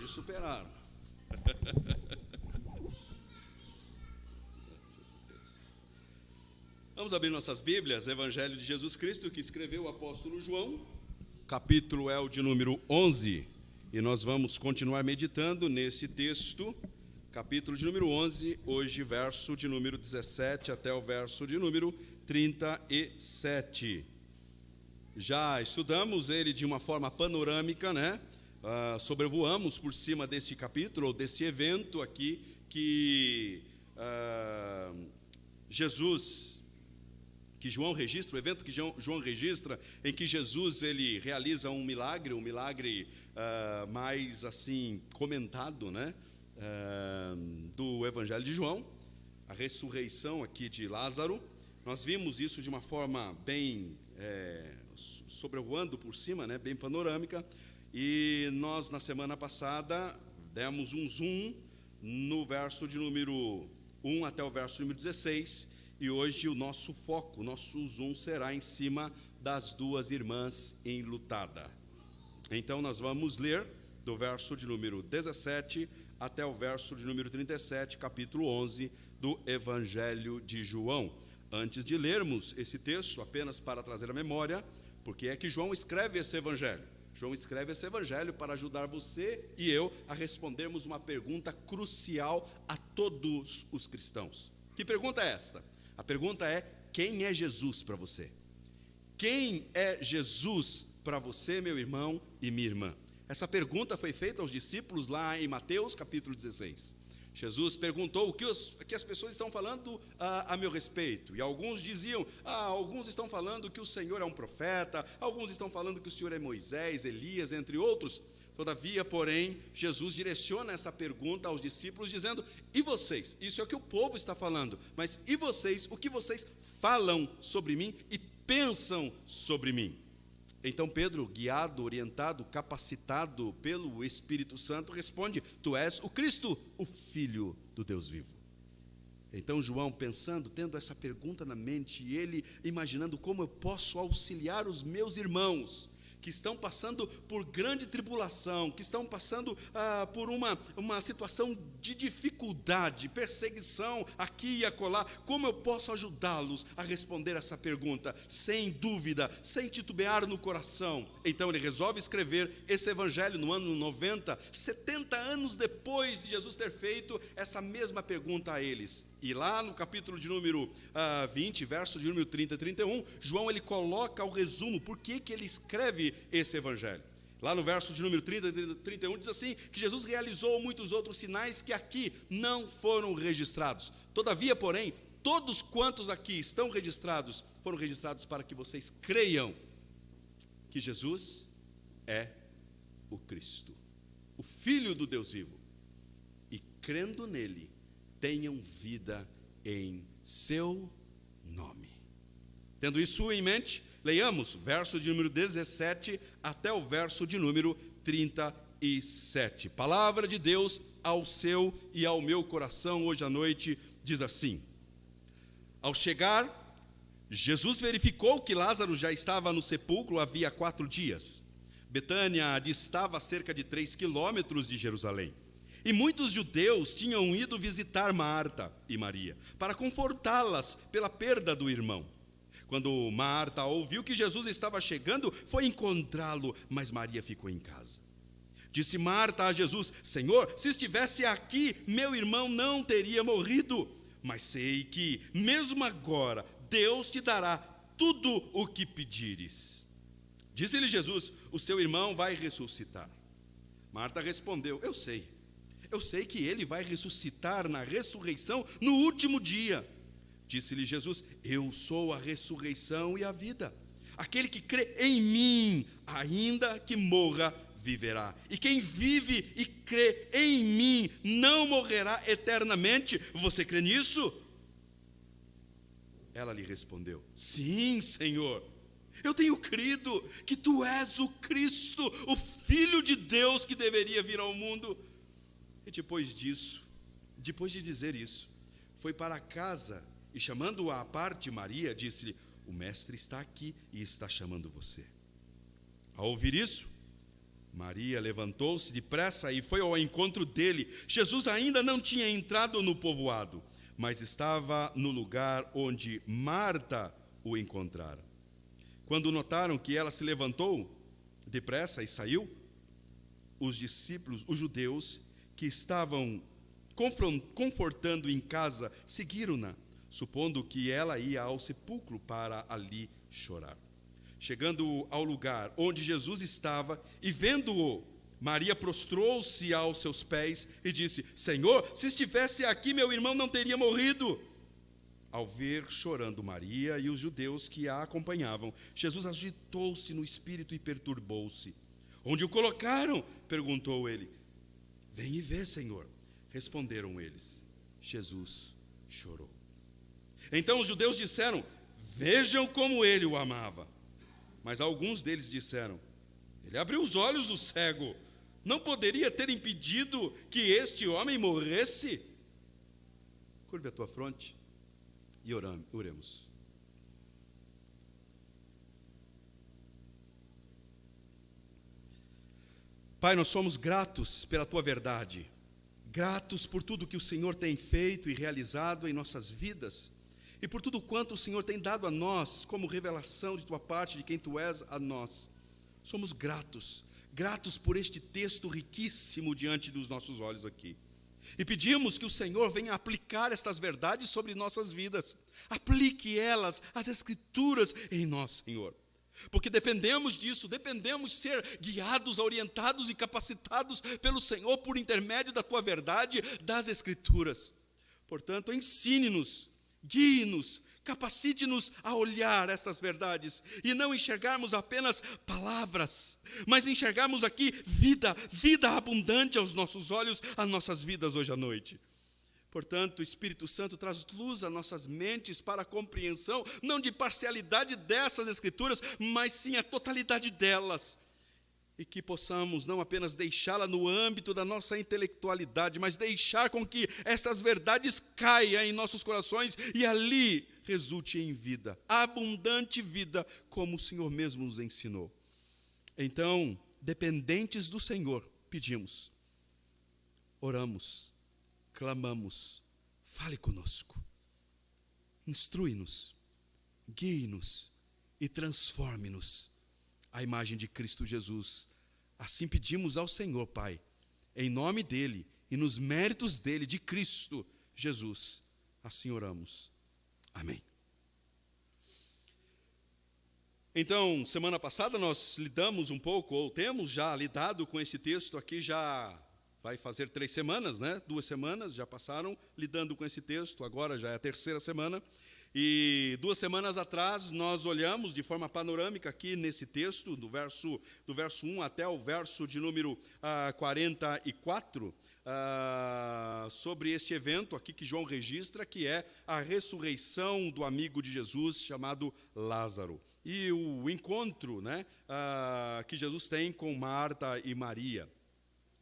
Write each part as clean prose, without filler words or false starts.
superaram. Vamos abrir nossas Bíblias, Evangelho de Jesus Cristo, que escreveu o apóstolo João, capítulo é o de número 11, e nós vamos continuar meditando nesse texto, capítulo de número 11, hoje verso de número 17 até o verso de número 37. Já estudamos ele de uma forma panorâmica, né? Sobrevoamos por cima desse capítulo, ou desse evento aqui, que João registra, o evento que João registra, em que Jesus ele realiza um milagre mais assim comentado, né? Do Evangelho de João, a ressurreição aqui de Lázaro. Nós vimos isso de uma forma bem sobrevoando por cima, né? Bem panorâmica. E nós, na semana passada, demos um zoom no verso de número 1 até o verso número 16, e hoje o nosso foco, o nosso zoom será em cima das duas irmãs enlutadas. Então nós vamos ler do verso de número 17 até o verso de número 37, capítulo 11 do Evangelho de João. Antes de lermos esse texto, apenas para trazer a memória, porque é que João escreve esse Evangelho. João escreve esse Evangelho para ajudar você e eu a respondermos uma pergunta crucial a todos os cristãos. Que pergunta é esta? A pergunta é: quem é Jesus para você? Quem é Jesus para você, meu irmão e minha irmã? Essa pergunta foi feita aos discípulos lá em Mateus capítulo 16. Jesus perguntou o que as pessoas estão falando a meu respeito. E alguns diziam, alguns estão falando que o Senhor é um profeta, alguns estão falando que o Senhor é Moisés, Elias, entre outros. Todavia, porém, Jesus direciona essa pergunta aos discípulos dizendo: e vocês? Isso é o que o povo está falando, mas e vocês? O que vocês falam sobre mim e pensam sobre mim? Então Pedro, guiado, orientado, capacitado pelo Espírito Santo, responde: tu és o Cristo, o Filho do Deus vivo. Então João, pensando, tendo essa pergunta na mente, e ele imaginando como eu posso auxiliar os meus irmãos que estão passando por grande tribulação, que estão passando por uma situação de dificuldade, perseguição aqui e acolá, como eu posso ajudá-los a responder essa pergunta, sem dúvida, sem titubear no coração? Então ele resolve escrever esse Evangelho no ano 90, 70 anos depois de Jesus ter feito essa mesma pergunta a eles. E lá no capítulo de número 20, verso de número 30 e 31, João ele coloca o resumo, por que ele escreve esse Evangelho. Lá no verso de número 30 e 31 diz assim, que Jesus realizou muitos outros sinais que aqui não foram registrados. Todavia, porém, todos quantos aqui estão registrados, foram registrados para que vocês creiam que Jesus é o Cristo, o Filho do Deus vivo, e crendo nele, tenham vida em seu nome. Tendo isso em mente, leiamos verso de número 17 até o verso de número 37. Palavra de Deus ao seu e ao meu coração hoje à noite diz assim: ao chegar, Jesus verificou que Lázaro já estava no sepulcro havia 4 dias. Betânia distava a cerca de 3 quilômetros de Jerusalém. E muitos judeus tinham ido visitar Marta e Maria, para confortá-las pela perda do irmão. Quando Marta ouviu que Jesus estava chegando, foi encontrá-lo, mas Maria ficou em casa. Disse Marta a Jesus: Senhor, se estivesse aqui, meu irmão não teria morrido. Mas sei que, mesmo agora, Deus te dará tudo o que pedires. Disse-lhe Jesus: o seu irmão vai ressuscitar. Marta respondeu: eu sei que ele vai ressuscitar na ressurreição no último dia. Disse-lhe Jesus: eu sou a ressurreição e a vida. Aquele que crê em mim, ainda que morra, viverá. E quem vive e crê em mim não morrerá eternamente. Você crê nisso? Ela lhe respondeu: sim, Senhor. Eu tenho crido que tu és o Cristo, o Filho de Deus que deveria vir ao mundo. E depois de dizer isso, foi para casa e, chamando-a à parte, Maria, disse-lhe: o mestre está aqui e está chamando você. Ao ouvir isso, Maria levantou-se depressa e foi ao encontro dele. Jesus ainda não tinha entrado no povoado, mas estava no lugar onde Marta o encontrara. Quando notaram que ela se levantou depressa e saiu, os discípulos, os judeus, que estavam confortando em casa, seguiram-na, supondo que ela ia ao sepulcro para ali chorar. Chegando ao lugar onde Jesus estava e vendo-o, Maria prostrou-se aos seus pés e disse: Senhor, se estivesse aqui, meu irmão não teria morrido. Ao ver chorando Maria e os judeus que a acompanhavam, Jesus agitou-se no espírito e perturbou-se. Onde o colocaram? Perguntou ele. Vem e vê, Senhor. Responderam eles. Jesus chorou. Então os judeus disseram: vejam como ele o amava. Mas alguns deles disseram: ele abriu os olhos do cego. Não poderia ter impedido que este homem morresse? Curve a tua fronte e oremos. Pai, nós somos gratos pela tua verdade, gratos por tudo que o Senhor tem feito e realizado em nossas vidas, e por tudo quanto o Senhor tem dado a nós, como revelação de tua parte, de quem tu és a nós. Somos gratos por este texto riquíssimo diante dos nossos olhos aqui. E pedimos que o Senhor venha aplicar estas verdades sobre nossas vidas. Aplique elas, as Escrituras, em nós, Senhor. Porque dependemos disso, dependemos de ser guiados, orientados e capacitados pelo Senhor por intermédio da tua verdade, das Escrituras. Portanto, ensine-nos, guie-nos, capacite-nos a olhar essas verdades e não enxergarmos apenas palavras, mas enxergarmos aqui vida abundante aos nossos olhos, às nossas vidas hoje à noite. Portanto, o Espírito Santo traz luz a nossas mentes para a compreensão, não de parcialidade dessas Escrituras, mas sim a totalidade delas. E que possamos não apenas deixá-la no âmbito da nossa intelectualidade, mas deixar com que essas verdades caiam em nossos corações e ali resulte em vida, abundante vida, como o Senhor mesmo nos ensinou. Então, dependentes do Senhor, pedimos, oramos, clamamos, fale conosco, instrui-nos, guie-nos e transforme-nos à imagem de Cristo Jesus. Assim pedimos ao Senhor, Pai, em nome dEle e nos méritos dEle, de Cristo Jesus. Assim oramos. Amém. Então, semana passada nós lidamos um pouco, ou temos já lidado com esse texto aqui, já vai fazer 3 semanas, né? 2 semanas já passaram lidando com esse texto, agora já é a 3ª semana. E 2 semanas atrás nós olhamos de forma panorâmica aqui nesse texto, do verso 1 até o verso de número 44, sobre este evento aqui que João registra, que é a ressurreição do amigo de Jesus chamado Lázaro. E o encontro, né, que Jesus tem com Marta e Maria.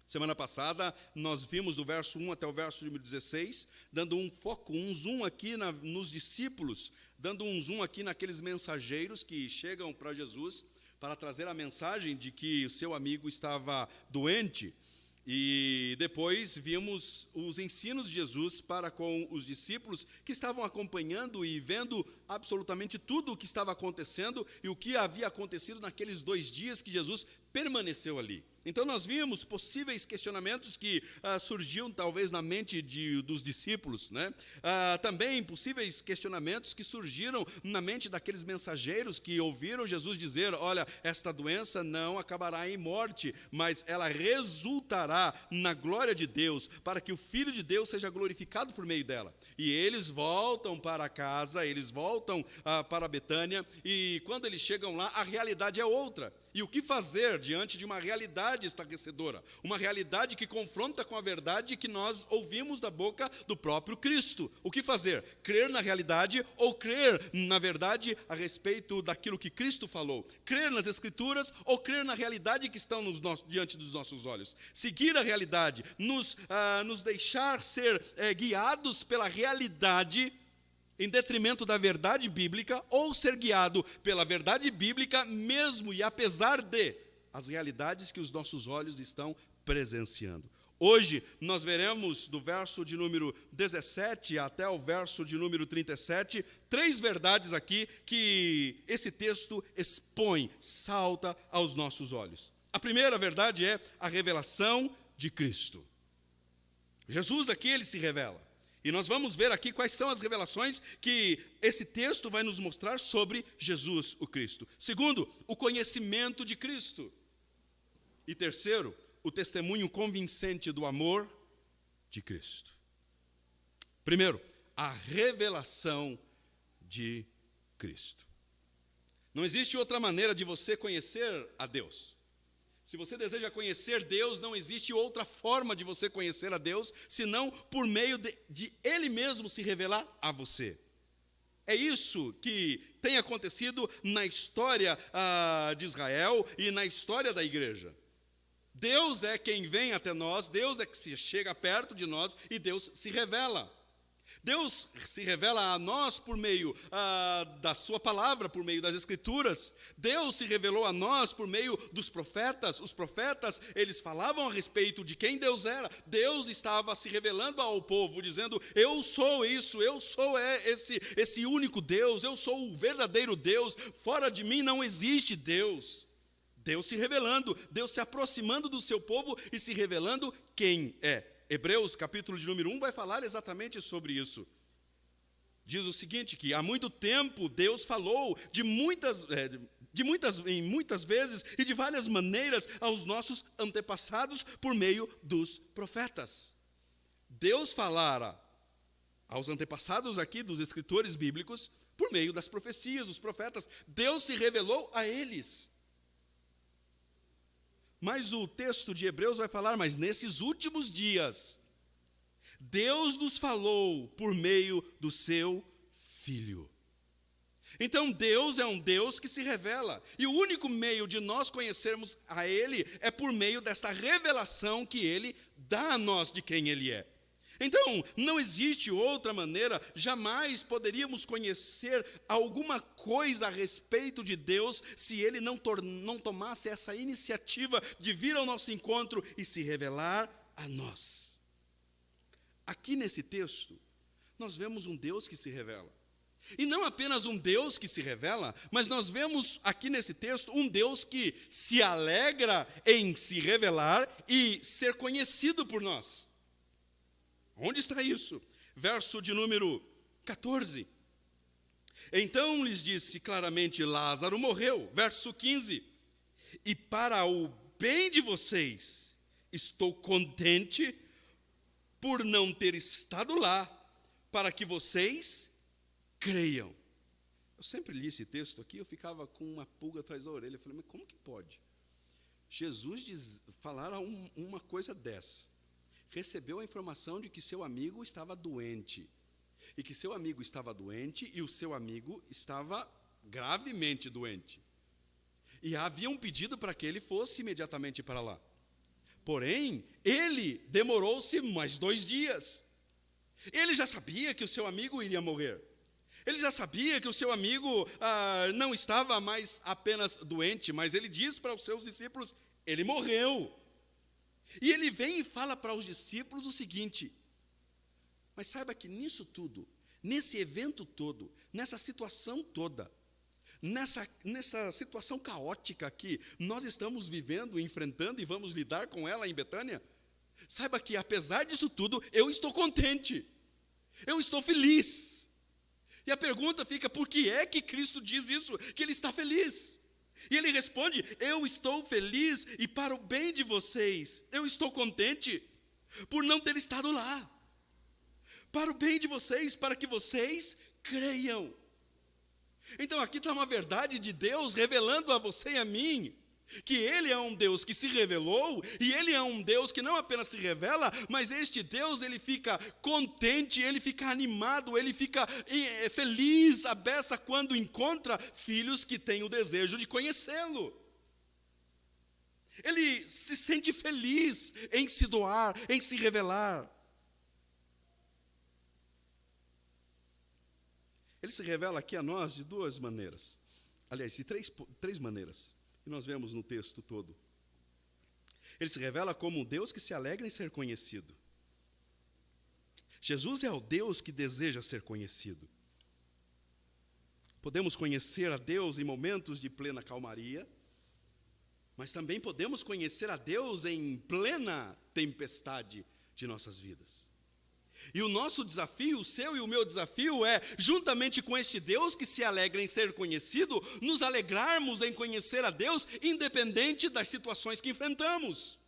Semana passada, nós vimos do verso 1 até o verso número 16, dando um foco, um zoom aqui nos discípulos, dando um zoom aqui naqueles mensageiros que chegam para Jesus para trazer a mensagem de que o seu amigo estava doente. E depois vimos os ensinos de Jesus para com os discípulos que estavam acompanhando e vendo absolutamente tudo o que estava acontecendo e o que havia acontecido naqueles 2 dias que Jesus permaneceu ali. Então nós vimos possíveis questionamentos que surgiam talvez na mente dos discípulos, né? Também possíveis questionamentos que surgiram na mente daqueles mensageiros que ouviram Jesus dizer: olha, esta doença não acabará em morte, mas ela resultará na glória de Deus, para que o Filho de Deus seja glorificado por meio dela. E eles voltam para casa, eles voltam para Betânia, e quando eles chegam lá, a realidade é outra. E o que fazer diante de uma realidade estarrecedora? Uma realidade que confronta com a verdade que nós ouvimos da boca do próprio Cristo. O que fazer? Crer na realidade ou crer na verdade a respeito daquilo que Cristo falou? Crer nas Escrituras ou crer na realidade que estão diante dos nossos olhos? Seguir a realidade, nos deixar ser guiados pela realidade em detrimento da verdade bíblica, ou ser guiado pela verdade bíblica mesmo e apesar de as realidades que os nossos olhos estão presenciando. Hoje, nós veremos do verso de número 17 até o verso de número 37, 3 verdades aqui que esse texto expõe, salta aos nossos olhos. A primeira verdade é a revelação de Cristo. Jesus aqui, ele se revela. E nós vamos ver aqui quais são as revelações que esse texto vai nos mostrar sobre Jesus, o Cristo. Segundo, o conhecimento de Cristo. E terceiro, o testemunho convincente do amor de Cristo. Primeiro, a revelação de Cristo. Não existe outra maneira de você conhecer a Deus. Se você deseja conhecer Deus, não existe outra forma de você conhecer a Deus, senão por meio de Ele mesmo se revelar a você. É isso que tem acontecido na história de Israel e na história da igreja. Deus é quem vem até nós, Deus é que se chega perto de nós e Deus se revela. Deus se revela a nós por meio da sua palavra, por meio das Escrituras. Deus se revelou a nós por meio dos profetas. Os profetas, eles falavam a respeito de quem Deus era. Deus estava se revelando ao povo, dizendo: eu sou isso, eu sou esse único Deus, eu sou o verdadeiro Deus, fora de mim não existe Deus. Deus se revelando, Deus se aproximando do seu povo e se revelando quem é. Hebreus, capítulo de número 1, vai falar exatamente sobre isso. Diz o seguinte, que há muito tempo Deus falou em muitas vezes e de várias maneiras aos nossos antepassados por meio dos profetas. Deus falara aos antepassados aqui dos escritores bíblicos por meio das profecias, dos profetas. Deus se revelou a eles. Mas o texto de Hebreus vai falar, mas nesses últimos dias, Deus nos falou por meio do seu Filho. Então Deus é um Deus que se revela, e o único meio de nós conhecermos a Ele é por meio dessa revelação que Ele dá a nós de quem Ele é. Então, não existe outra maneira, jamais poderíamos conhecer alguma coisa a respeito de Deus se Ele não tomasse essa iniciativa de vir ao nosso encontro e se revelar a nós. Aqui nesse texto, nós vemos um Deus que se revela. E não apenas um Deus que se revela, mas nós vemos aqui nesse texto um Deus que se alegra em se revelar e ser conhecido por nós. Onde está isso? Verso de número 14. Então lhes disse claramente: Lázaro morreu. Verso 15. E para o bem de vocês, estou contente por não ter estado lá, para que vocês creiam. Eu sempre li esse texto aqui, eu ficava com uma pulga atrás da orelha. Eu falei, mas como que pode? Jesus falar uma coisa dessa. Recebeu a informação de que seu amigo estava doente. E que seu amigo estava doente e o seu amigo estava gravemente doente. E havia um pedido para que ele fosse imediatamente para lá. Porém, ele demorou-se mais 2 dias. Ele já sabia que o seu amigo iria morrer. Ele já sabia que o seu amigo não estava mais apenas doente, mas ele diz para os seus discípulos: ele morreu. E ele vem e fala para os discípulos o seguinte: mas saiba que nisso tudo, nesse evento todo, nessa situação toda, nessa situação caótica que nós estamos vivendo, enfrentando e vamos lidar com ela em Betânia, saiba que apesar disso tudo, eu estou contente, eu estou feliz. E a pergunta fica: por que é que Cristo diz isso, que Ele está feliz? E ele responde: eu estou feliz e para o bem de vocês, eu estou contente por não ter estado lá. Para o bem de vocês, para que vocês creiam. Então aqui está uma verdade de Deus revelando a você e a mim, que Ele é um Deus que se revelou, e Ele é um Deus que não apenas se revela, mas este Deus, Ele fica contente, Ele fica animado, Ele fica feliz, à beça, quando encontra filhos que têm o desejo de conhecê-lo. Ele se sente feliz em se doar, em se revelar. Ele se revela aqui a nós de 2 maneiras, aliás, de três maneiras. E nós vemos no texto todo. Ele se revela como um Deus que se alegra em ser conhecido. Jesus é o Deus que deseja ser conhecido. Podemos conhecer a Deus em momentos de plena calmaria, mas também podemos conhecer a Deus em plena tempestade de nossas vidas. E o nosso desafio, o seu e o meu desafio é, juntamente com este Deus que se alegra em ser conhecido, nos alegrarmos em conhecer a Deus, independente das situações que enfrentamos.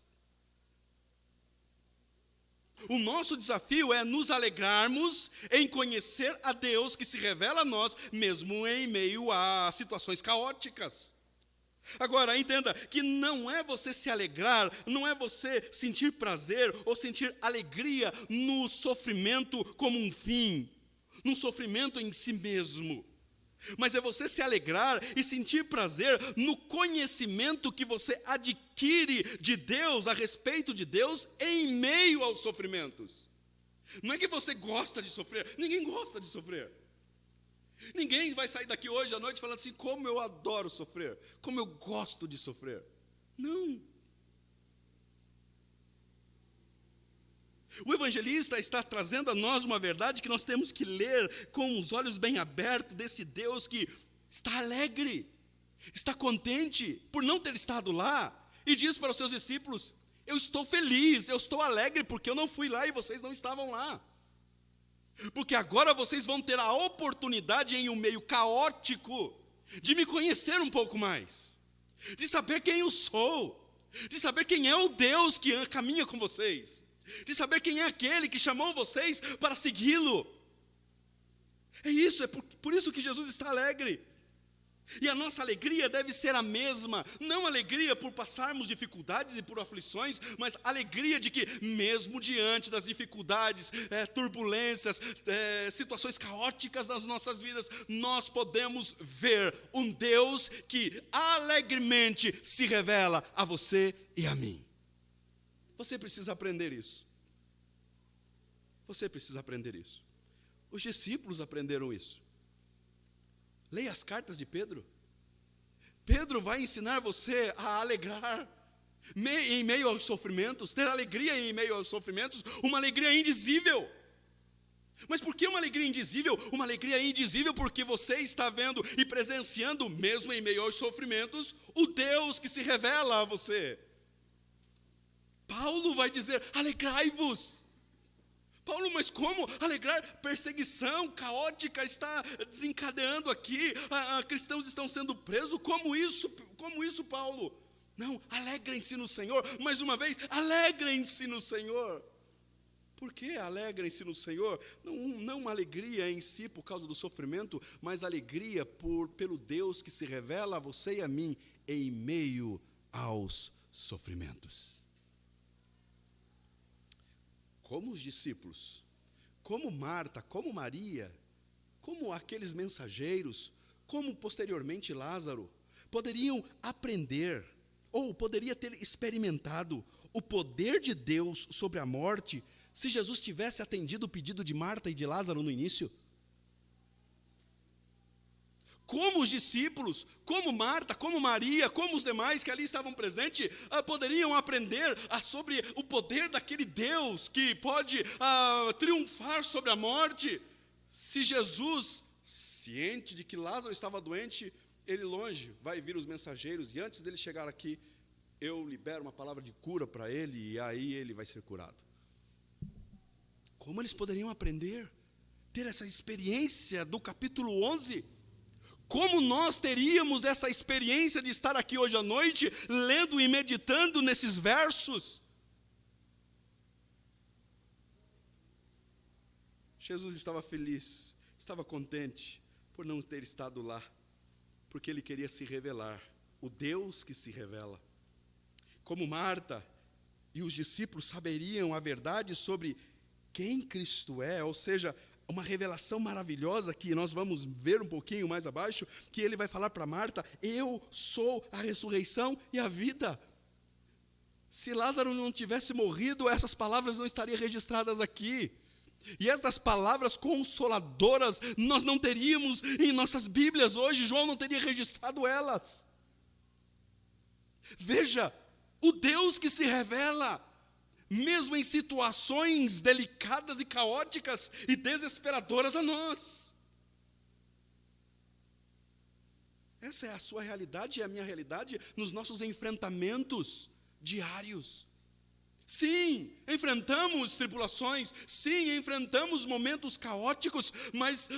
O nosso desafio é nos alegrarmos em conhecer a Deus que se revela a nós, mesmo em meio a situações caóticas. Agora, entenda que não é você se alegrar, não é você sentir prazer ou sentir alegria no sofrimento como um fim, num sofrimento em si mesmo. Mas é você se alegrar e sentir prazer no conhecimento que você adquire de Deus, a respeito de Deus, em meio aos sofrimentos. Não é que você gosta de sofrer, ninguém gosta de sofrer. Ninguém vai sair daqui hoje à noite falando assim, como eu adoro sofrer, como eu gosto de sofrer. Não. O evangelista está trazendo a nós uma verdade que nós temos que ler com os olhos bem abertos desse Deus que está alegre, está contente por não ter estado lá, e diz para os seus discípulos, eu estou feliz, eu estou alegre porque eu não fui lá e vocês não estavam lá. Porque agora vocês vão ter a oportunidade em um meio caótico de me conhecer um pouco mais, de saber quem eu sou, de saber quem é o Deus que caminha com vocês, de saber quem é aquele que chamou vocês para segui-lo. É isso, é por isso que Jesus está alegre. E a nossa alegria deve ser a mesma, não alegria por passarmos dificuldades e por aflições, mas alegria de que mesmo diante das dificuldades, turbulências, situações caóticas nas nossas vidas, nós podemos ver um Deus que alegremente se revela a você e a mim. Você precisa aprender isso. Você precisa aprender isso. Os discípulos aprenderam isso. Leia as cartas de Pedro. Pedro vai ensinar você a alegrar em meio aos sofrimentos, ter alegria em meio aos sofrimentos, uma alegria indizível. Mas por que uma alegria indizível? Uma alegria indizível porque você está vendo e presenciando, mesmo em meio aos sofrimentos, o Deus que se revela a você. Paulo vai dizer, alegrai-vos. Paulo, mas como alegrar? Perseguição caótica está desencadeando aqui, cristãos estão sendo presos, como isso, Paulo? Não, alegrem-se no Senhor, mais uma vez, alegrem-se no Senhor. Por que alegrem-se no Senhor? Não uma alegria em si por causa do sofrimento, mas alegria pelo Deus que se revela a você e a mim em meio aos sofrimentos. Como os discípulos, como Marta, como Maria, como aqueles mensageiros, como posteriormente Lázaro, poderiam aprender, ou poderia ter experimentado o poder de Deus sobre a morte, se Jesus tivesse atendido o pedido de Marta e de Lázaro no início? Como os discípulos, como Marta, como Maria, como os demais que ali estavam presentes, poderiam aprender sobre o poder daquele Deus que pode triunfar sobre a morte, se Jesus, ciente de que Lázaro estava doente, ele longe, vai vir os mensageiros, e antes dele chegar aqui, eu libero uma palavra de cura para ele, e aí ele vai ser curado. Como eles poderiam aprender, ter essa experiência do capítulo 11, como nós teríamos essa experiência de estar aqui hoje à noite, lendo e meditando nesses versos? Jesus estava feliz, estava contente por não ter estado lá, porque ele queria se revelar, o Deus que se revela. Como Marta e os discípulos saberiam a verdade sobre quem Cristo é, ou seja, uma revelação maravilhosa que nós vamos ver um pouquinho mais abaixo, que ele vai falar para Marta, eu sou a ressurreição e a vida. Se Lázaro não tivesse morrido, essas palavras não estariam registradas aqui. E estas palavras consoladoras nós não teríamos em nossas Bíblias hoje, João não teria registrado elas. Veja, O Deus que se revela, mesmo em situações delicadas e caóticas e desesperadoras a nós. Essa é a sua realidade e a minha realidade nos nossos enfrentamentos diários. Sim, enfrentamos tribulações, sim, enfrentamos momentos caóticos, mas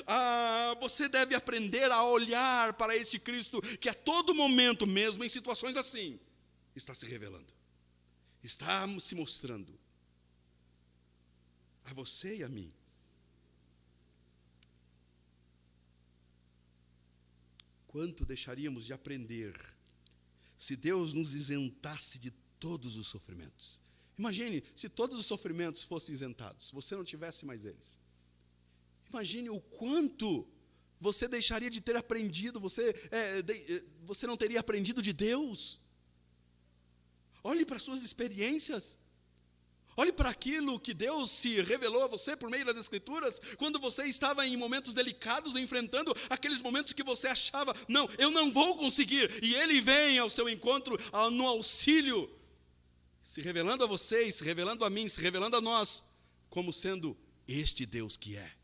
você deve aprender a olhar para este Cristo que a todo momento, mesmo em situações assim, está se revelando, está se mostrando a você e a mim. Quanto deixaríamos de aprender se Deus nos isentasse de todos os sofrimentos? Imagine se todos os sofrimentos fossem isentados, você não tivesse mais eles. Imagine o quanto você deixaria de ter aprendido, você não teria aprendido de Deus. Olhe para as suas experiências. Olhe para aquilo que Deus se revelou a você por meio das Escrituras, quando você estava em momentos delicados, enfrentando aqueles momentos que você achava, não, eu não vou conseguir, e Ele vem ao seu encontro, no auxílio, se revelando a vocês, se revelando a mim, se revelando a nós, como sendo este Deus que é.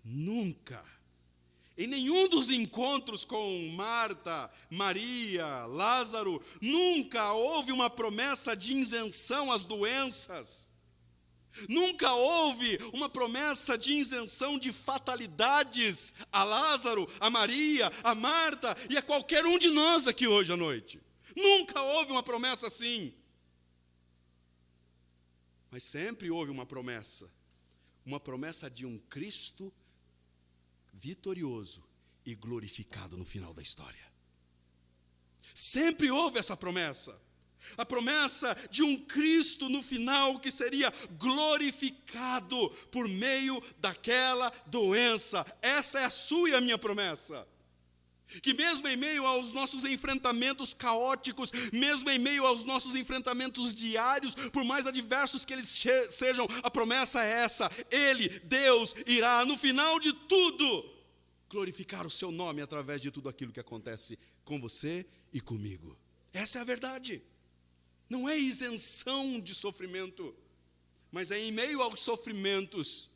Nunca, em nenhum dos encontros com Marta, Maria, Lázaro, nunca houve uma promessa de isenção às doenças. Nunca houve uma promessa de isenção de fatalidades a Lázaro, a Maria, a Marta e a qualquer um de nós aqui hoje à noite. Nunca houve uma promessa assim. Mas sempre houve uma promessa de um Cristo vitorioso e glorificado no final da história. Sempre houve essa promessa. A promessa de um Cristo no final que seria glorificado por meio daquela doença. Esta é a sua e a minha promessa. Que mesmo em meio aos nossos enfrentamentos caóticos, mesmo em meio aos nossos enfrentamentos diários, por mais adversos que eles sejam, a promessa é essa: Ele, Deus, irá no final de tudo glorificar o seu nome através de tudo aquilo que acontece com você e comigo. Essa é a verdade. Não é isenção de sofrimento, mas é em meio aos sofrimentos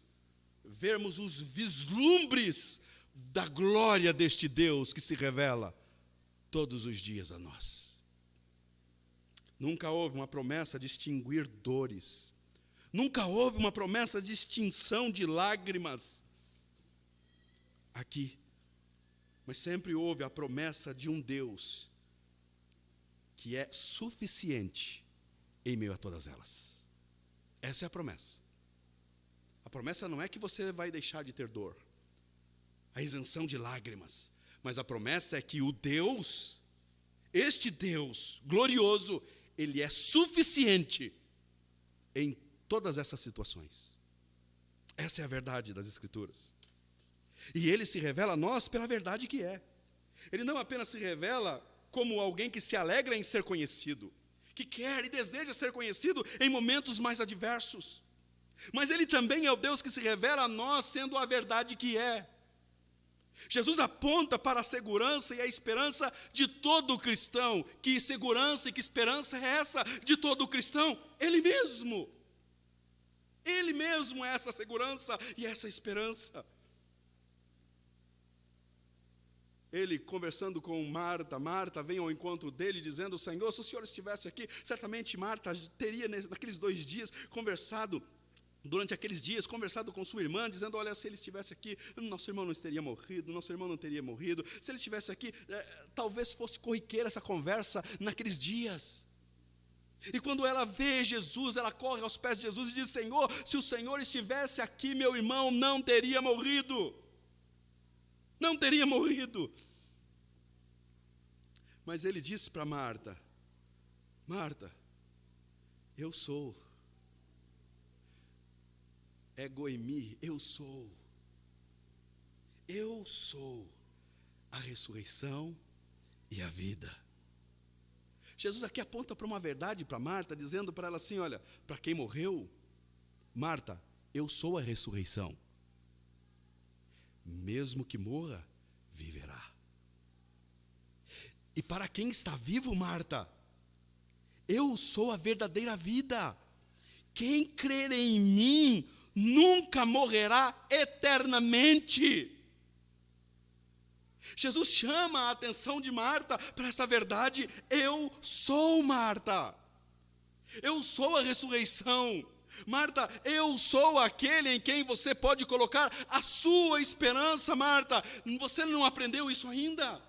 vermos os vislumbres da glória deste Deus que se revela todos os dias a nós. Nunca houve uma promessa de extinguir dores. Nunca houve uma promessa de extinção de lágrimas aqui. Mas sempre houve a promessa de um Deus que é suficiente em meio a todas elas. Essa é a promessa. A promessa não é que você vai deixar de ter dor, a isenção de lágrimas, mas a promessa é que o Deus, este Deus glorioso, Ele é suficiente em todas essas situações. Essa é a verdade das Escrituras. E Ele se revela a nós pela verdade que é. Ele não apenas se revela como alguém que se alegra em ser conhecido, que quer e deseja ser conhecido em momentos mais adversos, mas Ele também é o Deus que se revela a nós sendo a verdade que é. Jesus aponta para a segurança e a esperança de todo cristão. Que segurança e que esperança é essa de todo cristão? Ele mesmo. Ele mesmo é essa segurança e essa esperança. Ele conversando com Marta vem ao encontro dele dizendo: Senhor, se o Senhor estivesse aqui, certamente Marta teria naqueles 2 dias conversado com sua irmã, dizendo: olha, se ele estivesse aqui, nosso irmão não teria morrido, nosso irmão não teria morrido. Se ele estivesse aqui, talvez fosse corriqueira essa conversa naqueles dias. E quando ela vê Jesus, ela corre aos pés de Jesus e diz: Senhor, se o Senhor estivesse aqui, meu irmão não teria morrido. Não teria morrido. Mas ele disse para Marta: Marta, eu sou. Egoimi, eu sou a ressurreição e a vida. Jesus aqui aponta para uma verdade para Marta, dizendo para ela assim: olha, para quem morreu, Marta, eu sou a ressurreição. Mesmo que morra, viverá. E para quem está vivo, Marta, eu sou a verdadeira vida. Quem crer em mim nunca morrerá eternamente. Jesus chama a atenção de Marta para essa verdade. Eu sou, Marta. Eu sou a ressurreição. Marta, eu sou aquele em quem você pode colocar a sua esperança, Marta. Você não aprendeu isso ainda?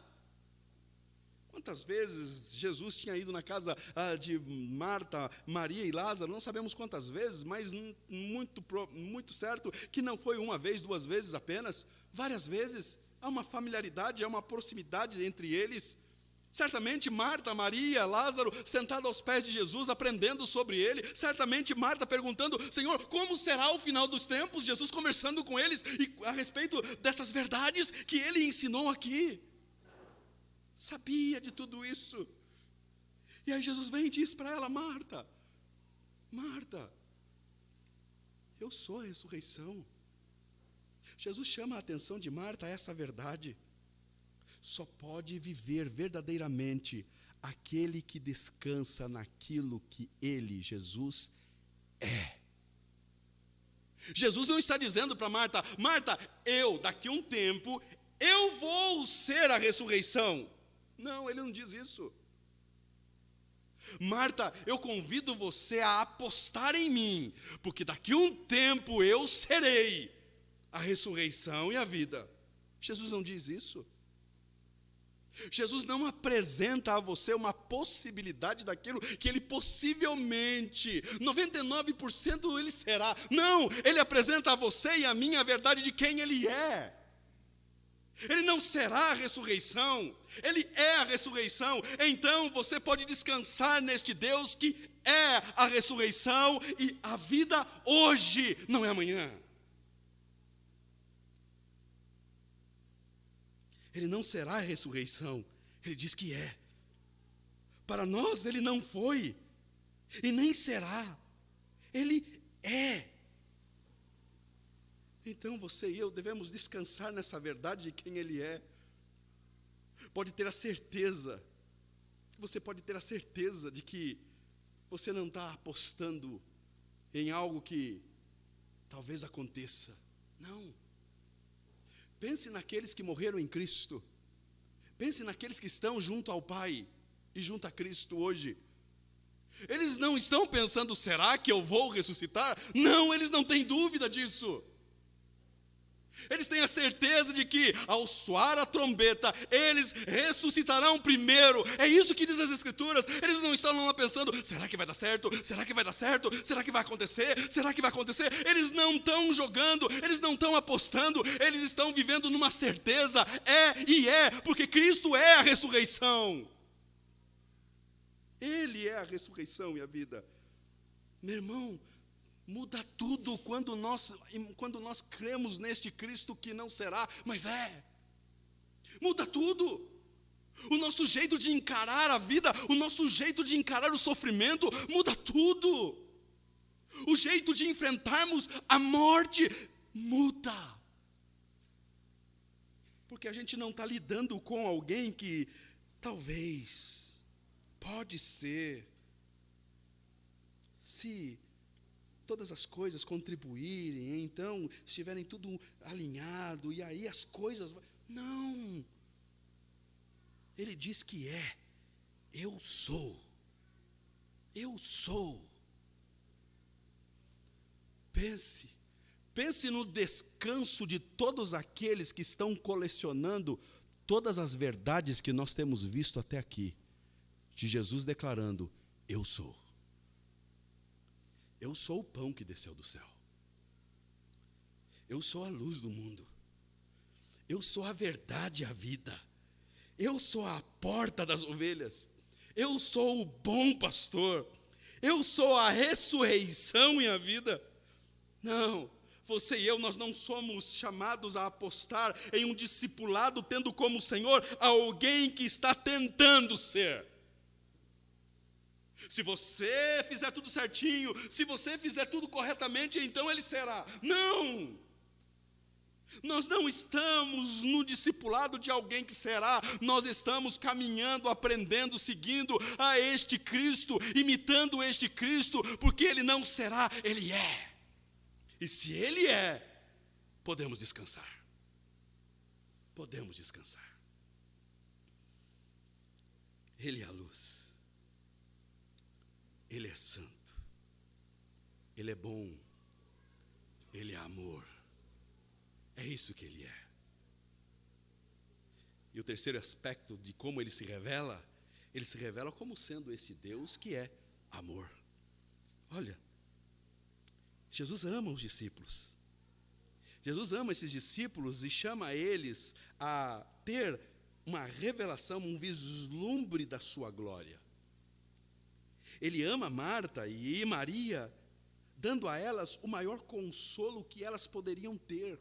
Quantas vezes Jesus tinha ido na casa de Marta, Maria e Lázaro? Não sabemos quantas vezes, mas muito certo que não foi uma vez, duas vezes apenas, várias vezes. Há uma familiaridade, há uma proximidade entre eles. Certamente Marta, Maria, Lázaro, sentado aos pés de Jesus, aprendendo sobre ele. Certamente Marta perguntando, Senhor, como será o final dos tempos? Jesus conversando com eles a respeito dessas verdades que ele ensinou aqui. Sabia de tudo isso. E aí Jesus vem e diz para ela, Marta, Marta, eu sou a ressurreição. Jesus chama a atenção de Marta a essa verdade. Só pode viver verdadeiramente aquele que descansa naquilo que ele, Jesus, é. Jesus não está dizendo para Marta, Marta, daqui a um tempo, eu vou ser a ressurreição. Não, ele não diz isso. Marta, eu convido você a apostar em mim, porque daqui a um tempo eu serei a ressurreição e a vida. Jesus não diz isso. Jesus não apresenta a você uma possibilidade daquilo que ele possivelmente, 99% ele será. Não, ele apresenta a você e a mim a verdade de quem ele é. Ele não será a ressurreição, ele é a ressurreição. Então você pode descansar neste Deus que é a ressurreição e a vida hoje, não é amanhã. Ele não será a ressurreição, ele diz que é. Para nós ele não foi, e nem será, ele é. Então você e eu devemos descansar nessa verdade de quem ele é. Pode ter a certeza, você pode ter a certeza de que você não está apostando em algo que talvez aconteça. Não. Pense naqueles que morreram em Cristo. Pense naqueles que estão junto ao Pai e junto a Cristo hoje. Eles não estão pensando, será que eu vou ressuscitar? Não, eles não têm dúvida disso. Eles têm a certeza de que, ao soar a trombeta, eles ressuscitarão primeiro. É isso que diz as Escrituras. Eles não estão lá pensando, será que vai dar certo? Será que vai dar certo? Será que vai acontecer? Será que vai acontecer? Eles não estão jogando, eles não estão apostando, eles estão vivendo numa certeza. Porque Cristo é a ressurreição. Ele é a ressurreição e a vida. Meu irmão, muda tudo quando nós cremos neste Cristo que não será, mas é. Muda tudo. O nosso jeito de encarar a vida, o nosso jeito de encarar o sofrimento, muda tudo. O jeito de enfrentarmos a morte muda. Porque a gente não está lidando com alguém que talvez, pode ser, se todas as coisas contribuírem, então estiverem tudo alinhado, e aí as coisas... Não. Ele diz que é. Eu sou. Eu sou. Pense no descanso de todos aqueles que estão colecionando todas as verdades que nós temos visto até aqui, de Jesus declarando, eu sou. Eu sou o pão que desceu do céu. Eu sou a luz do mundo. Eu sou a verdade e a vida. Eu sou a porta das ovelhas. Eu sou o bom pastor. Eu sou a ressurreição e a vida. Não, você e eu, nós não somos chamados a apostar em um discipulado tendo como Senhor alguém que está tentando ser. Se você fizer tudo certinho, se você fizer tudo corretamente, então ele será. Não! Nós não estamos no discipulado de alguém que será, nós estamos caminhando, aprendendo, seguindo a este Cristo, imitando este Cristo, porque Ele não será, Ele é. E se Ele é, podemos descansar. Podemos descansar. Ele é a luz. Ele é santo. Ele é bom. Ele é amor. É isso que Ele é. E o terceiro aspecto de como Ele se revela como sendo esse Deus que é amor. Olha, Jesus ama os discípulos. Jesus ama esses discípulos e chama eles a ter uma revelação, um vislumbre da sua glória. Ele ama Marta e Maria, dando a elas o maior consolo que elas poderiam ter.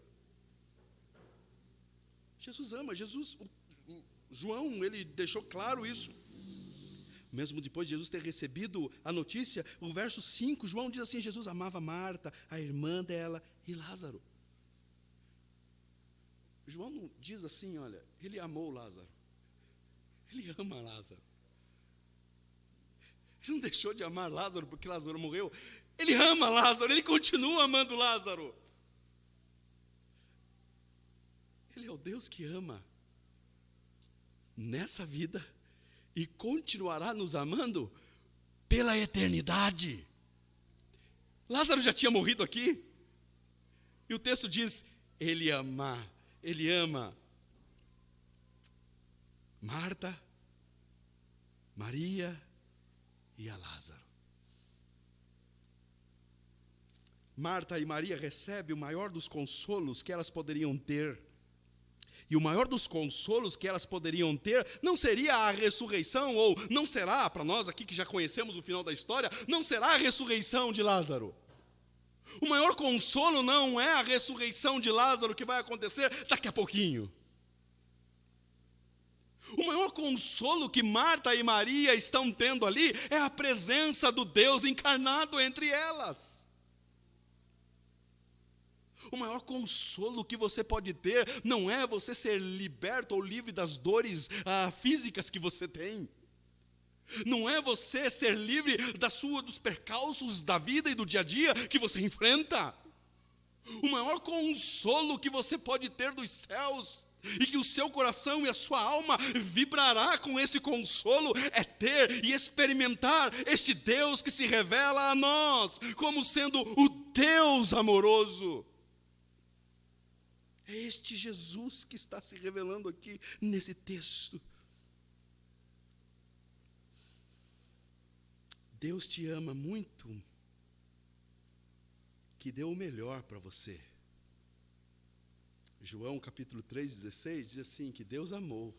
Jesus ama, João, ele deixou claro isso. Mesmo depois de Jesus ter recebido a notícia, o verso 5, João diz assim, Jesus amava Marta, a irmã dela e Lázaro. João não diz assim, olha, ele amou Lázaro. Ele ama Lázaro. Ele não deixou de amar Lázaro porque Lázaro morreu. Ele ama Lázaro, ele continua amando Lázaro. Ele é o Deus que ama nessa vida e continuará nos amando pela eternidade. Lázaro já tinha morrido aqui. E o texto diz, ele ama Marta, Maria e a Lázaro. Marta e Maria recebem o maior dos consolos que elas poderiam ter. E o maior dos consolos que elas poderiam ter não seria a ressurreição, ou não será, para nós aqui que já conhecemos o final da história, não será a ressurreição de Lázaro. O maior consolo não é a ressurreição de Lázaro que vai acontecer daqui a pouquinho. O maior consolo que Marta e Maria estão tendo ali é a presença do Deus encarnado entre elas. O maior consolo que você pode ter não é você ser liberto ou livre das dores físicas que você tem. Não é você ser livre dos percalços da vida e do dia a dia que você enfrenta. O maior consolo que você pode ter dos céus, e que o seu coração e a sua alma vibrará com esse consolo, é ter e experimentar este Deus que se revela a nós como sendo o Deus amoroso. É este Jesus que está se revelando aqui nesse texto. Deus te ama muito, que deu o melhor para você. João capítulo 3,16 diz assim, que Deus amou,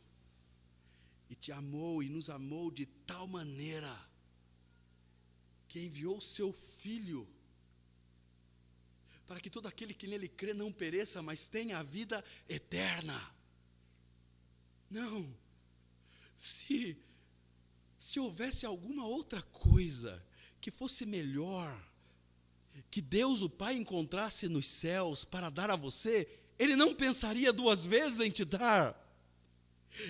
e te amou e nos amou de tal maneira, que enviou o seu Filho, para que todo aquele que nele crê não pereça, mas tenha a vida eterna. Não, se houvesse alguma outra coisa que fosse melhor, que Deus o Pai encontrasse nos céus para dar a você, Ele não pensaria duas vezes em te dar.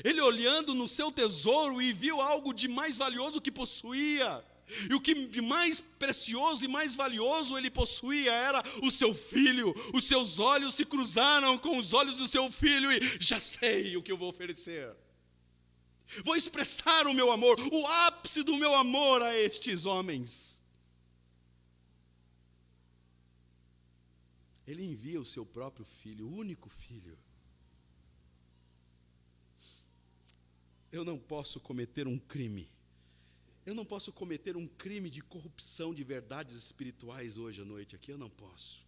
Ele olhando no seu tesouro e viu algo de mais valioso que possuía, e o que de mais precioso e mais valioso ele possuía era o seu filho. Os seus olhos se cruzaram com os olhos do seu filho e já sei o que eu vou oferecer. Vou expressar o meu amor, o ápice do meu amor a estes homens. Ele envia o seu próprio filho, o único filho. Eu não posso cometer um crime. Eu não posso cometer um crime de corrupção de verdades espirituais hoje à noite aqui. Eu não posso.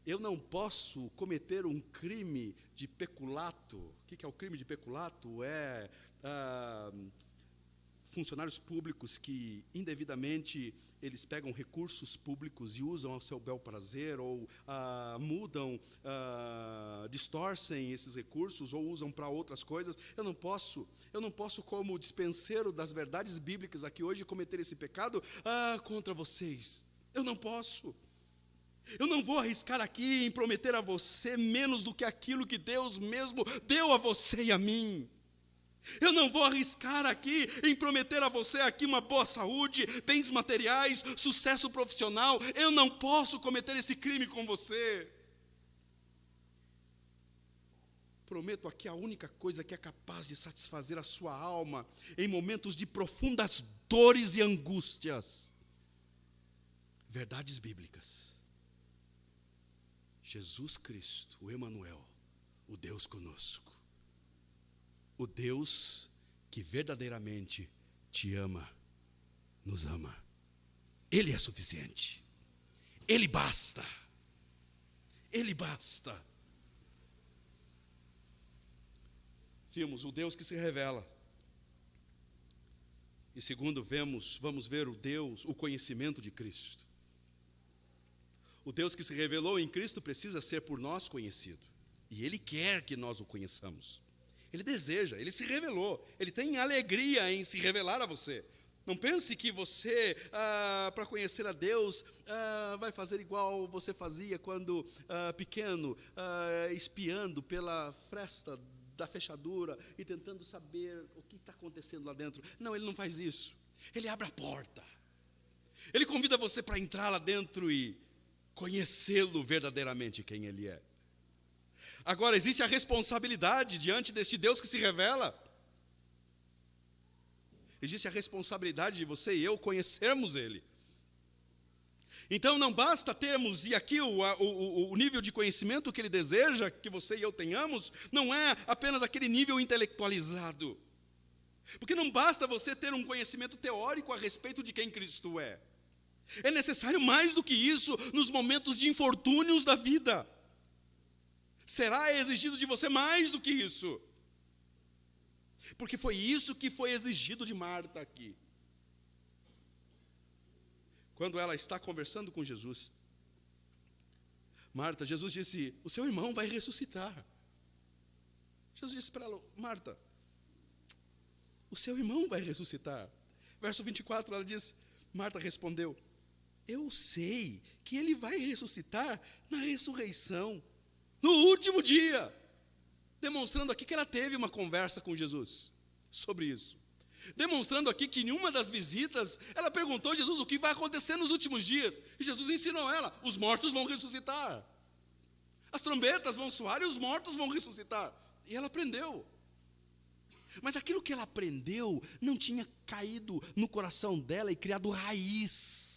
Eu não posso cometer um crime de peculato. O que é o crime de peculato? É funcionários públicos que indevidamente eles pegam recursos públicos e usam ao seu bel prazer, ou mudam, distorcem esses recursos, ou usam para outras coisas. Eu não posso como dispenseiro das verdades bíblicas aqui hoje cometer esse pecado contra vocês. Eu não posso. Eu não vou arriscar aqui em prometer a você menos do que aquilo que Deus mesmo deu a você e a mim. Eu não vou arriscar aqui em prometer a você aqui uma boa saúde, bens materiais, sucesso profissional. Eu não posso cometer esse crime com você. Prometo aqui a única coisa que é capaz de satisfazer a sua alma em momentos de profundas dores e angústias. Verdades bíblicas. Jesus Cristo, o Emanuel, o Deus conosco. O Deus que verdadeiramente te ama, nos ama. Ele é suficiente. Ele basta. Ele basta. Vimos o Deus que se revela. E segundo, vamos ver o conhecimento de Cristo. O Deus que se revelou em Cristo precisa ser por nós conhecido. E Ele quer que nós o conheçamos. Ele deseja, Ele se revelou. Ele tem alegria em se revelar a você. Não pense que você, para conhecer a Deus, vai fazer igual você fazia quando pequeno, espiando pela fresta da fechadura e tentando saber o que está acontecendo lá dentro. Não, Ele não faz isso. Ele abre a porta. Ele convida você para entrar lá dentro e conhecê-lo verdadeiramente quem Ele é. Agora, existe a responsabilidade diante deste Deus que se revela. Existe a responsabilidade de você e eu conhecermos Ele. Então não basta termos, e aqui o nível de conhecimento que Ele deseja que você e eu tenhamos, não é apenas aquele nível intelectualizado. Porque não basta você ter um conhecimento teórico a respeito de quem Cristo é. É necessário mais do que isso nos momentos de infortúnios da vida. Será exigido de você mais do que isso. Porque foi isso que foi exigido de Marta aqui. Quando ela está conversando com Jesus, Marta, Jesus disse, o seu irmão vai ressuscitar. Jesus disse para ela, Marta, o seu irmão vai ressuscitar. Verso 24, ela diz, Marta respondeu, eu sei que ele vai ressuscitar na ressurreição, no último dia. Demonstrando aqui que ela teve uma conversa com Jesus sobre isso. Demonstrando aqui que em uma das visitas, ela perguntou a Jesus o que vai acontecer nos últimos dias. E Jesus ensinou ela, os mortos vão ressuscitar. As trombetas vão soar e os mortos vão ressuscitar. E ela aprendeu. Mas aquilo que ela aprendeu não tinha caído no coração dela e criado raiz.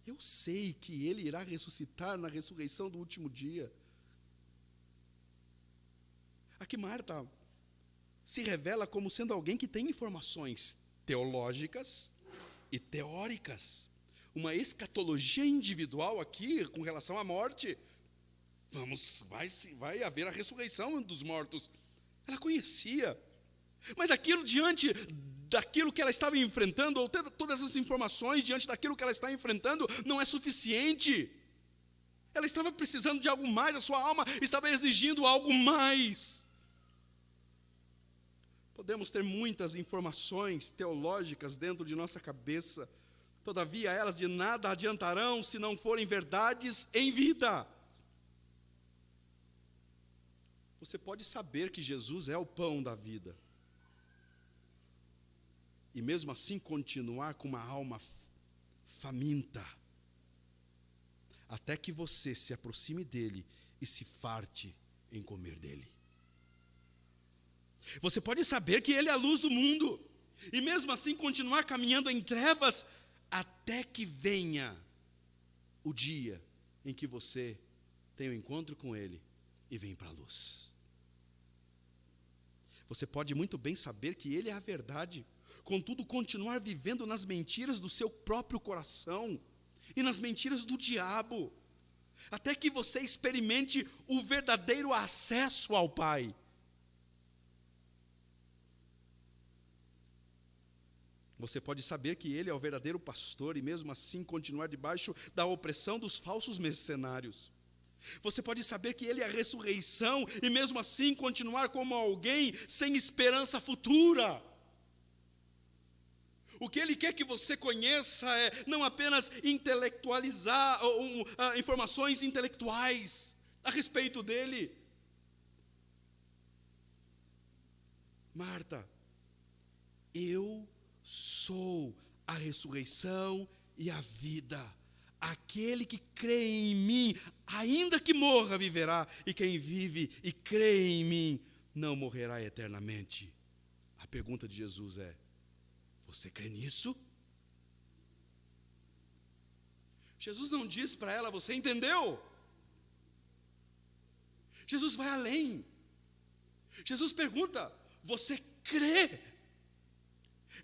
Eu sei que ele irá ressuscitar na ressurreição do último dia. Aqui Marta se revela como sendo alguém que tem informações teológicas e teóricas. Uma escatologia individual aqui com relação à morte. Vai haver a ressurreição dos mortos. Ela conhecia. Mas aquilo diante daquilo que ela estava enfrentando, ou todas as informações diante daquilo que ela está enfrentando, não é suficiente. Ela estava precisando de algo mais, a sua alma estava exigindo algo mais. Podemos ter muitas informações teológicas dentro de nossa cabeça, todavia elas de nada adiantarão se não forem verdades em vida. Você pode saber que Jesus é o pão da vida, e mesmo assim continuar com uma alma faminta, até que você se aproxime dele e se farte em comer dele. Você pode saber que ele é a luz do mundo, e mesmo assim continuar caminhando em trevas, até que venha o dia em que você tem um encontro com ele e vem para a luz. Você pode muito bem saber que ele é a verdade, contudo continuar vivendo nas mentiras do seu próprio coração e nas mentiras do diabo, até que você experimente o verdadeiro acesso ao Pai. Você pode saber que ele é o verdadeiro pastor e mesmo assim continuar debaixo da opressão dos falsos mercenários. Você pode saber que ele é a ressurreição e mesmo assim continuar como alguém sem esperança futura. O que Ele quer que você conheça é não apenas intelectualizar informações intelectuais a respeito dEle. Marta, eu sou a ressurreição e a vida. Aquele que crê em mim, ainda que morra, viverá. E quem vive e crê em mim, não morrerá eternamente. A pergunta de Jesus é: você crê nisso? Jesus não diz para ela: você entendeu? Jesus vai além. Jesus pergunta: você crê?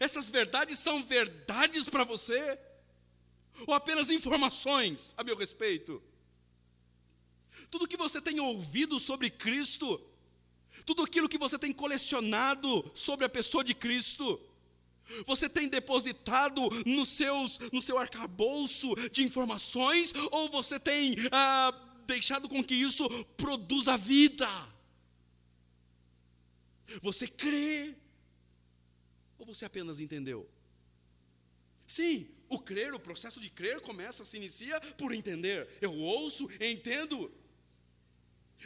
Essas verdades são verdades para você? Ou apenas informações a meu respeito? Tudo que você tem ouvido sobre Cristo, tudo aquilo que você tem colecionado sobre a pessoa de Cristo, você tem depositado no seu arcabouço de informações, ou você tem deixado com que isso produza vida? Você crê? Ou você apenas entendeu? Sim, o processo de crer se inicia por entender. Eu ouço, entendo.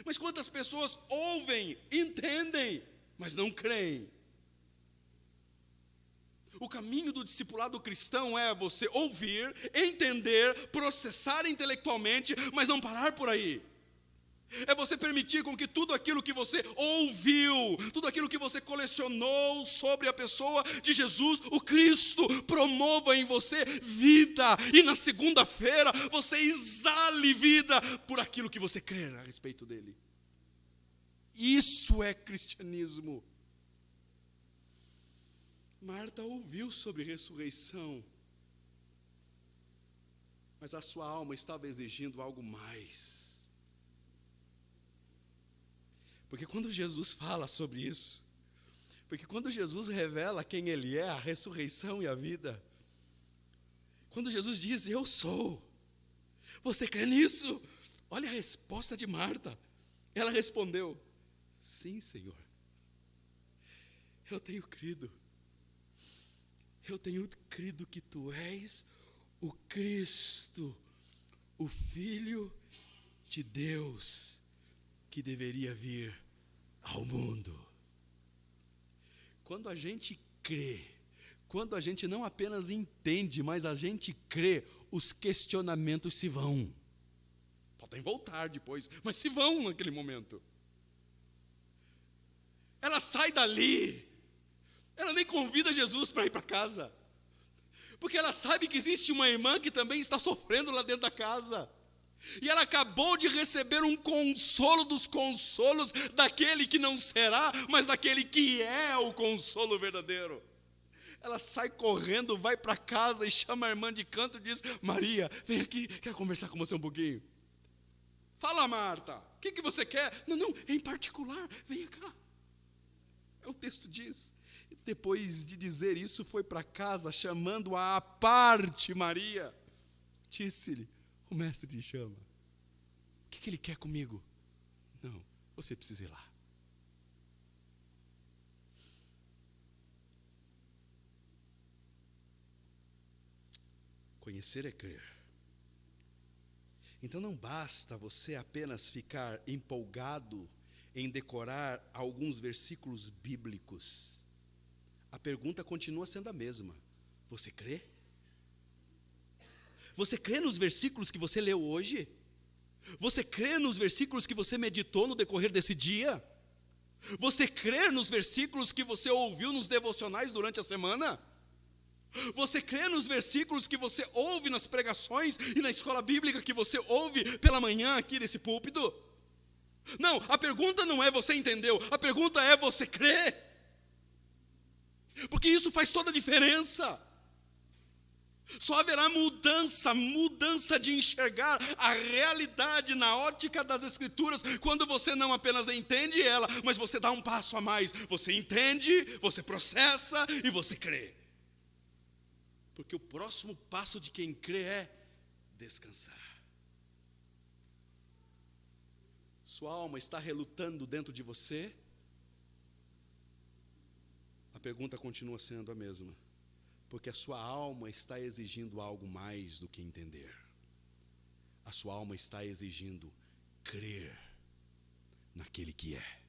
Mas quantas pessoas ouvem, entendem, mas não creem? O caminho do discipulado cristão é você ouvir, entender, processar intelectualmente, mas não parar por aí. É você permitir com que tudo aquilo que você ouviu, tudo aquilo que você colecionou sobre a pessoa de Jesus, o Cristo, promova em você vida. E na segunda-feira você exale vida por aquilo que você crê a respeito dele. Isso é cristianismo. Marta ouviu sobre ressurreição, mas a sua alma estava exigindo algo mais. Porque quando Jesus fala sobre isso, porque quando Jesus revela quem Ele é, a ressurreição e a vida, quando Jesus diz: eu sou, você crê nisso? Olha a resposta de Marta. Ela respondeu: sim, Senhor, eu tenho crido que Tu és o Cristo, o Filho de Deus, que deveria vir ao mundo. Quando a gente crê, quando a gente não apenas entende, mas a gente crê, os questionamentos se vão. Podem voltar depois, mas se vão naquele momento. Ela sai dali, ela nem convida Jesus para ir para casa, porque ela sabe que existe uma irmã que também está sofrendo lá dentro da casa. E ela acabou de receber um consolo dos consolos daquele que não será, mas daquele que é o consolo verdadeiro. Ela sai correndo, vai para casa e chama a irmã de canto e diz: Maria, vem aqui, quero conversar com você um pouquinho. Fala, Marta, o que você quer? Não, em particular, venha cá. O texto diz. Depois de dizer isso, foi para casa, chamando-a à parte, Maria. Disse-lhe: o mestre te chama. O que ele quer comigo? Não, você precisa ir lá. Conhecer é crer. Então não basta você apenas ficar empolgado em decorar alguns versículos bíblicos. A pergunta continua sendo a mesma: você crê? Você crê nos versículos que você leu hoje? Você crê nos versículos que você meditou no decorrer desse dia? Você crê nos versículos que você ouviu nos devocionais durante a semana? Você crê nos versículos que você ouve nas pregações e na escola bíblica que você ouve pela manhã aqui nesse púlpito? Não, a pergunta não é você entendeu, a pergunta é você crê? Porque isso faz toda a diferença. Só haverá mudança de enxergar a realidade na ótica das Escrituras, quando você não apenas entende ela, mas você dá um passo a mais. Você entende, você processa e você crê. Porque o próximo passo de quem crê é descansar. Sua alma está relutando dentro de você? A pergunta continua sendo a mesma: Porque a sua alma está exigindo algo mais do que entender. A sua alma está exigindo crer naquele que é.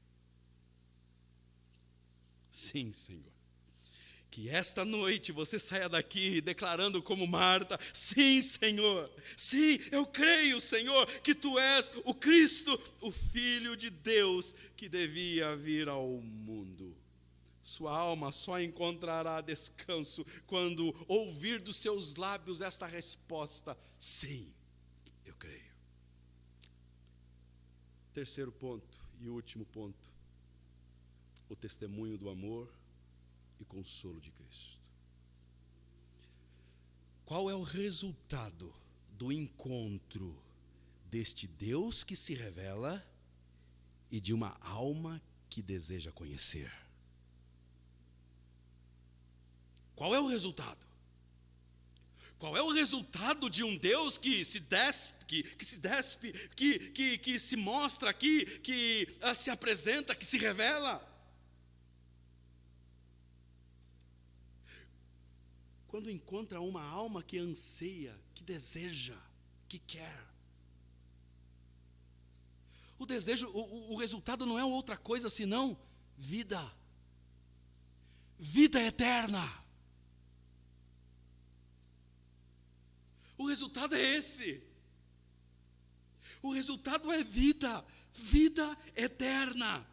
Sim, Senhor. Que esta noite você saia daqui declarando como Marta: sim, Senhor, sim, eu creio, Senhor, que Tu és o Cristo, o Filho de Deus que devia vir ao mundo. Sua alma só encontrará descanso quando ouvir dos seus lábios esta resposta: sim, eu creio. Terceiro ponto e último ponto: o testemunho do amor e consolo de Cristo. Qual é o resultado do encontro deste Deus que se revela e de uma alma que deseja conhecer? Qual é o resultado? Qual é o resultado de um Deus que se despe, que se mostra, que se apresenta, que se revela? Quando encontra uma alma que anseia, que deseja, que quer. O desejo, o resultado não é outra coisa senão vida. Vida eterna. O resultado é esse. O resultado é vida, vida eterna.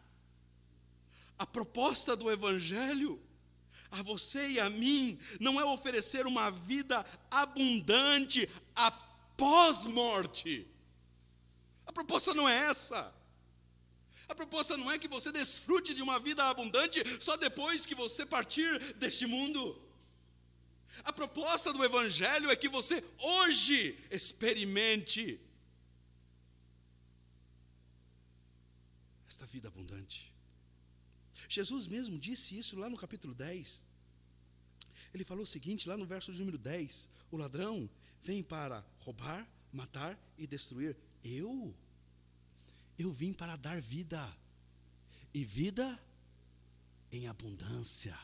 A proposta do Evangelho a você e a mim não é oferecer uma vida abundante após morte. A proposta não é essa. A proposta não é que você desfrute de uma vida abundante só depois que você partir deste mundo. A proposta do Evangelho é que você hoje experimente esta vida abundante. Jesus mesmo disse isso lá no capítulo 10. Ele falou o seguinte, lá no verso de número 10: o ladrão vem para roubar, matar e destruir. Eu vim para dar vida, e vida em abundância.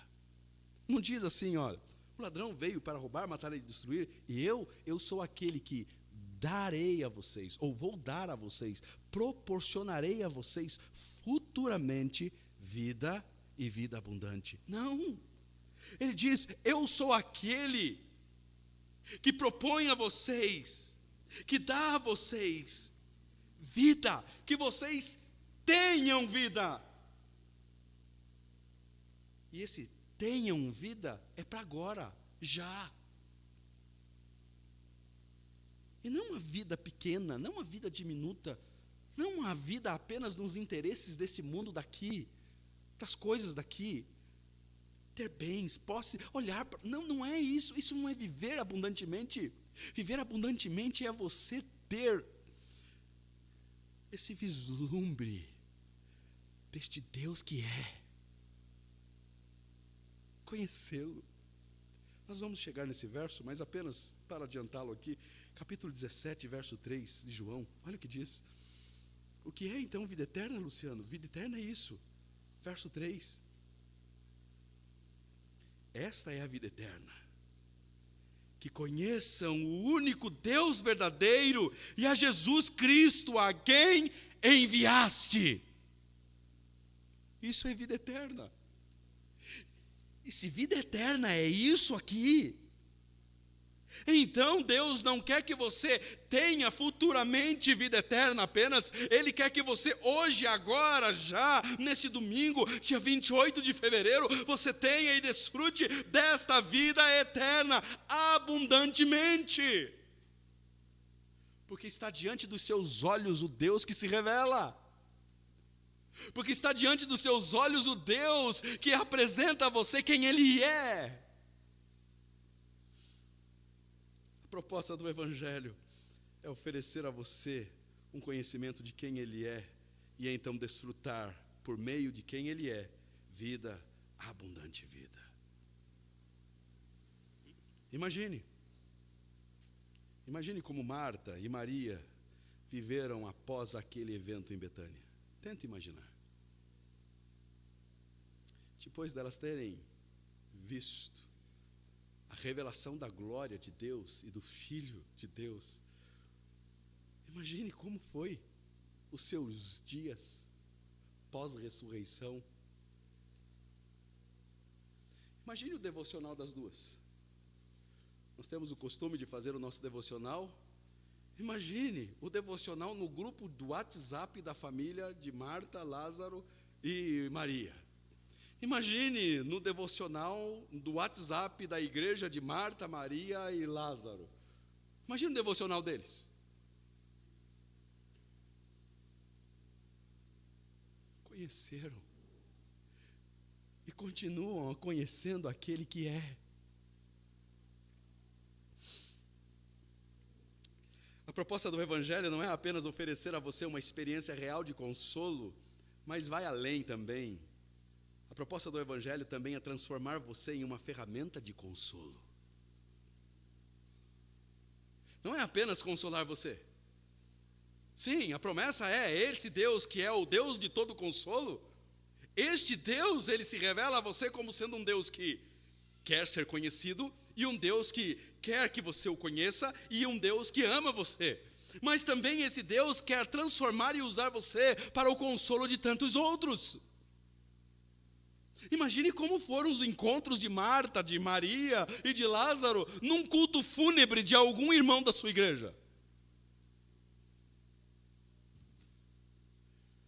Não diz assim, olha, o ladrão veio para roubar, matar e destruir, e eu sou aquele que darei a vocês, ou vou dar a vocês, proporcionarei a vocês futuramente vida e vida abundante. Não, ele diz: eu sou aquele que propõe a vocês, que dá a vocês vida, que vocês tenham vida. E esse tenham vida é para agora, já. E não uma vida pequena, não uma vida diminuta, não uma vida apenas nos interesses desse mundo daqui, das coisas daqui, ter bens, posse, olhar, não é isso, isso não é viver abundantemente. Viver abundantemente é você ter esse vislumbre deste Deus que é, conhecê-lo. Nós vamos chegar nesse verso, mas apenas para adiantá-lo aqui, capítulo 17, verso 3 de João, olha o que diz. O que é então vida eterna, Luciano? Vida eterna é isso, verso 3. Esta é a vida eterna, que conheçam o único Deus verdadeiro e a Jesus Cristo, a quem enviaste. Isso é vida eterna. E se vida eterna é isso aqui, então Deus não quer que você tenha futuramente vida eterna apenas, Ele quer que você hoje, agora, já, nesse domingo, dia 28 de fevereiro, você tenha e desfrute desta vida eterna, abundantemente. Porque está diante dos seus olhos o Deus que se revela. Porque está diante dos seus olhos o Deus que apresenta a você quem Ele é. A proposta do Evangelho é oferecer a você um conhecimento de quem Ele é, e então desfrutar, por meio de quem Ele é, vida, abundante vida. Imagine como Marta e Maria viveram após aquele evento em Betânia. Tenta imaginar. Depois delas terem visto a revelação da glória de Deus e do Filho de Deus. Imagine como foi os seus dias pós-ressurreição. Imagine o devocional das duas. Nós temos o costume de fazer o nosso devocional. Imagine o devocional no grupo do WhatsApp da família de Marta, Lázaro e Maria. Imagine no devocional do WhatsApp da igreja de Marta, Maria e Lázaro. Imagine o devocional deles. Conheceram e continuam conhecendo aquele que é. A proposta do Evangelho não é apenas oferecer a você uma experiência real de consolo, mas vai além também. A proposta do Evangelho também é transformar você em uma ferramenta de consolo. Não é apenas consolar você. Sim, a promessa é esse Deus que é o Deus de todo consolo. Este Deus, ele se revela a você como sendo um Deus que quer ser conhecido, e um Deus que quer que você o conheça, e um Deus que ama você. Mas também esse Deus quer transformar e usar você para o consolo de tantos outros. Imagine como foram os encontros de Marta, de Maria e de Lázaro num culto fúnebre de algum irmão da sua igreja.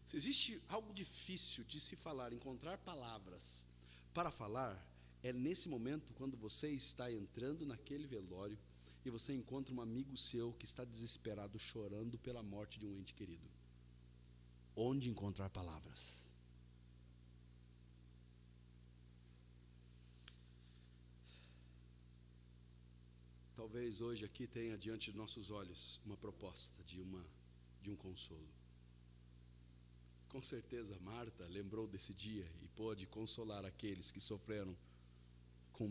Se existe algo difícil de se falar, encontrar palavras para falar, é nesse momento quando você está entrando naquele velório e você encontra um amigo seu que está desesperado, chorando pela morte de um ente querido. Onde encontrar palavras? Talvez hoje aqui tenha diante de nossos olhos uma proposta de um consolo. Com certeza Marta lembrou desse dia e pôde consolar aqueles que sofreram com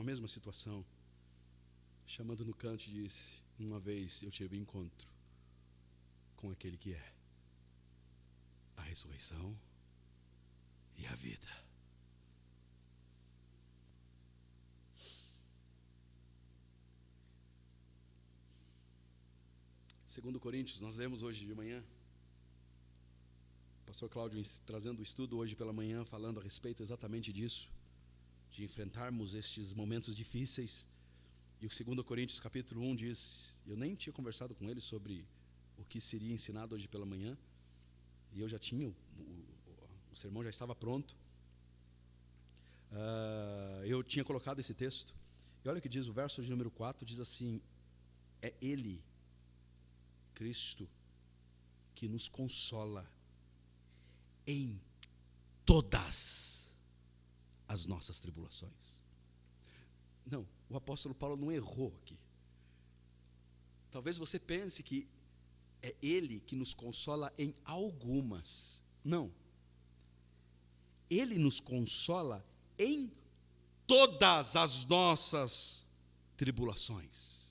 a mesma situação. Chamando no canto, disse: uma vez eu tive encontro com aquele que é a ressurreição e a vida. Segundo Coríntios, nós lemos hoje de manhã, o pastor Cláudio trazendo o estudo hoje pela manhã, falando a respeito exatamente disso, de enfrentarmos estes momentos difíceis. E o 2 Coríntios capítulo 1 diz, eu nem tinha conversado com ele sobre o que seria ensinado hoje pela manhã, e eu já tinha, o sermão já estava pronto. Eu tinha colocado esse texto, e olha o que diz o verso de número 4, diz assim: é Ele, Cristo, que nos consola em todas as nossas tribulações. Não, o apóstolo Paulo não errou aqui. Talvez você pense que é Ele que nos consola em algumas. Não. Ele nos consola em todas as nossas tribulações.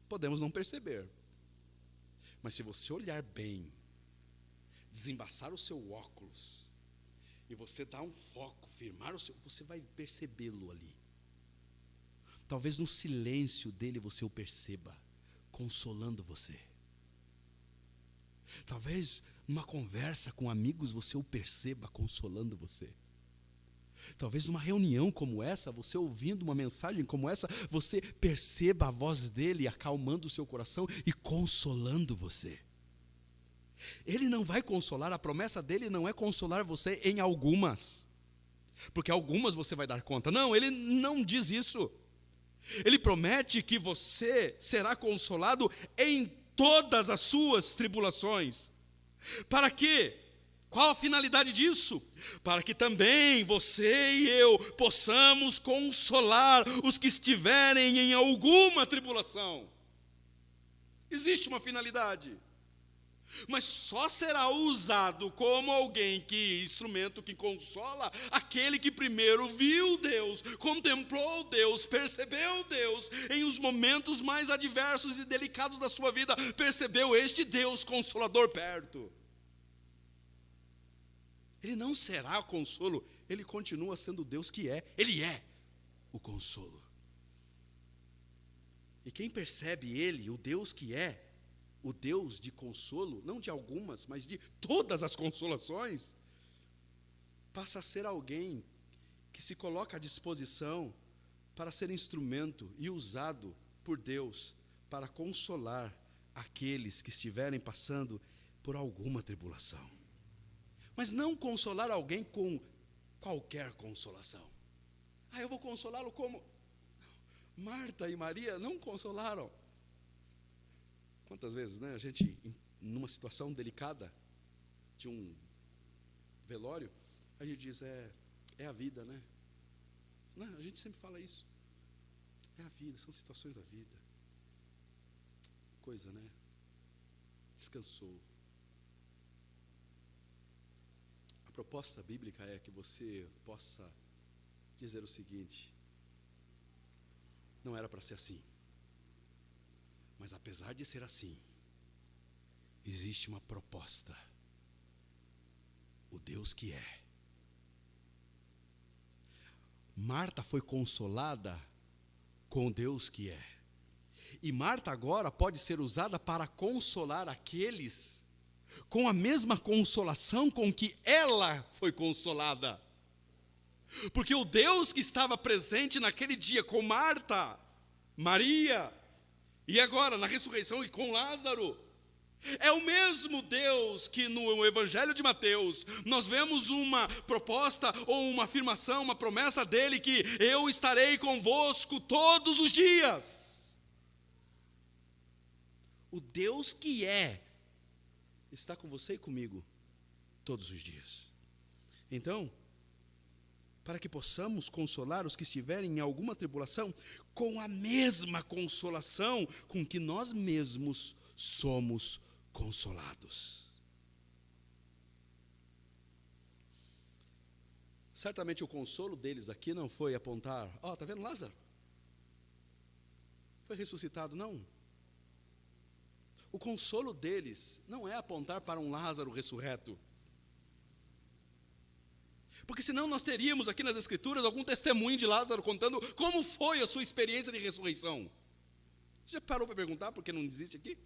Podemos não perceber, mas se você olhar bem, desembaçar o seu óculos, e você dar um foco, firmar o seu, você vai percebê-lo ali. Talvez no silêncio dele você o perceba, consolando você. Talvez numa conversa com amigos você o perceba, consolando você. Talvez numa reunião como essa, você ouvindo uma mensagem como essa, você perceba a voz dele acalmando o seu coração e consolando você. Ele não vai consolar, a promessa dele não é consolar você em algumas, porque algumas você vai dar conta. Não, ele não diz isso. Ele promete que você será consolado em todas as suas tribulações. Para quê? Qual a finalidade disso? Para que também você e eu possamos consolar os que estiverem em alguma tribulação. Existe uma finalidade, mas só será usado como instrumento que consola aquele que primeiro viu Deus, contemplou Deus, percebeu Deus em os momentos mais adversos e delicados da sua vida, percebeu este Deus consolador perto. Ele não será consolo Ele continua sendo o Deus que é. Ele é o consolo. E quem percebe Ele, o Deus que é, o Deus de consolo, não de algumas, mas de todas as consolações, passa a ser alguém que se coloca à disposição para ser instrumento e usado por Deus para consolar aqueles que estiverem passando por alguma tribulação. Mas não consolar alguém com qualquer consolação. Eu vou consolá-lo como Marta e Maria não consolaram. Quantas vezes, a gente, numa situação delicada de um velório, a gente diz, é a vida, né? A gente sempre fala isso. É a vida, são situações da vida. Coisa, Descansou. A proposta bíblica é que você possa dizer o seguinte: não era para ser assim, mas apesar de ser assim, existe uma proposta. O Deus que é. Marta foi consolada com o Deus que é. E Marta agora pode ser usada para consolar aqueles com a mesma consolação com que ela foi consolada. Porque o Deus que estava presente naquele dia com Marta, Maria, e agora na ressurreição e com Lázaro, é o mesmo Deus que no Evangelho de Mateus nós vemos uma proposta ou uma afirmação, uma promessa dele que eu estarei convosco todos os dias. O Deus que é, está com você e comigo todos os dias. Então, para que possamos consolar os que estiverem em alguma tribulação, com a mesma consolação com que nós mesmos somos consolados. Certamente o consolo deles aqui não foi apontar, está vendo Lázaro? Foi ressuscitado, não. O consolo deles não é apontar para um Lázaro ressurreto. Porque senão nós teríamos aqui nas Escrituras algum testemunho de Lázaro contando como foi a sua experiência de ressurreição. Você já parou para perguntar por que não existe aqui?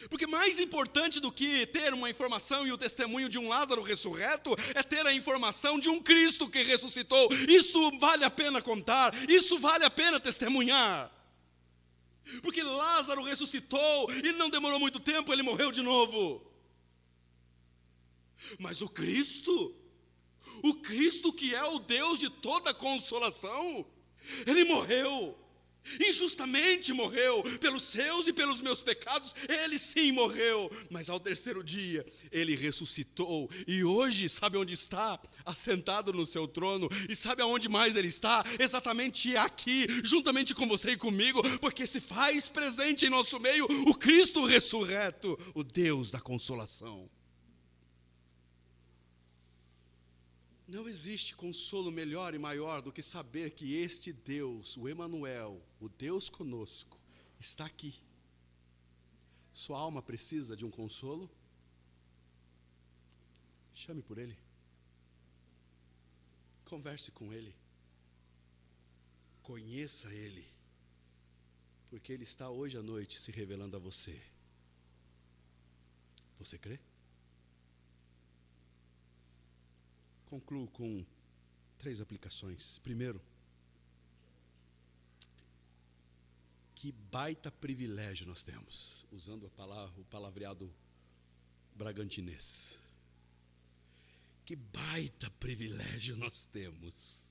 Porque mais importante do que ter uma informação e o testemunho de um Lázaro ressurreto é ter a informação de um Cristo que ressuscitou. Isso vale a pena contar, isso vale a pena testemunhar. Porque Lázaro ressuscitou e não demorou muito tempo, ele morreu de novo. Mas o Cristo que é o Deus de toda consolação, ele morreu. Injustamente morreu, pelos seus e pelos meus pecados, ele sim morreu, mas ao terceiro dia, ele ressuscitou, e hoje, sabe onde está? Assentado no seu trono, e sabe aonde mais ele está? Exatamente aqui, juntamente com você e comigo, porque se faz presente em nosso meio, o Cristo ressurreto, o Deus da consolação. Não existe consolo melhor e maior do que saber que este Deus, o Emanuel, o Deus conosco, está aqui. Sua alma precisa de um consolo? Chame por Ele. Converse com Ele. Conheça Ele. Porque Ele está hoje à noite se revelando a você. Você crê? Concluo com 3 aplicações. Primeiro, que baita privilégio nós temos, usando o palavreado bragantinês. Que baita privilégio nós temos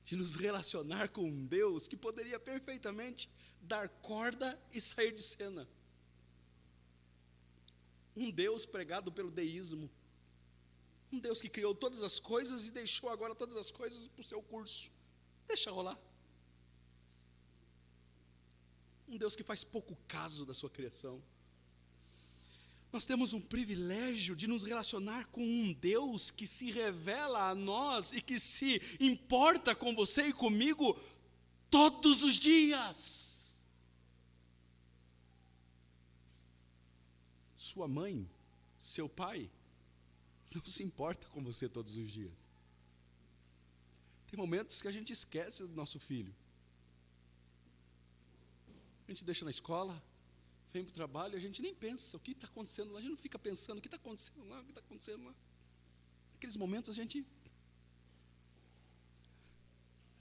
de nos relacionar com um Deus que poderia perfeitamente dar corda e sair de cena. Um Deus pregado pelo deísmo. Um Deus que criou todas as coisas e deixou agora todas as coisas para o seu curso. Deixa rolar. Um Deus que faz pouco caso da sua criação. Nós temos um privilégio de nos relacionar com um Deus que se revela a nós e que se importa com você e comigo todos os dias. Sua mãe, seu pai, não se importa com você todos os dias. Tem momentos que a gente esquece do nosso filho. A gente deixa na escola, vem para o trabalho, a gente nem pensa o que está acontecendo lá. A gente não fica pensando o que está acontecendo lá, o que está acontecendo lá. Naqueles momentos a gente...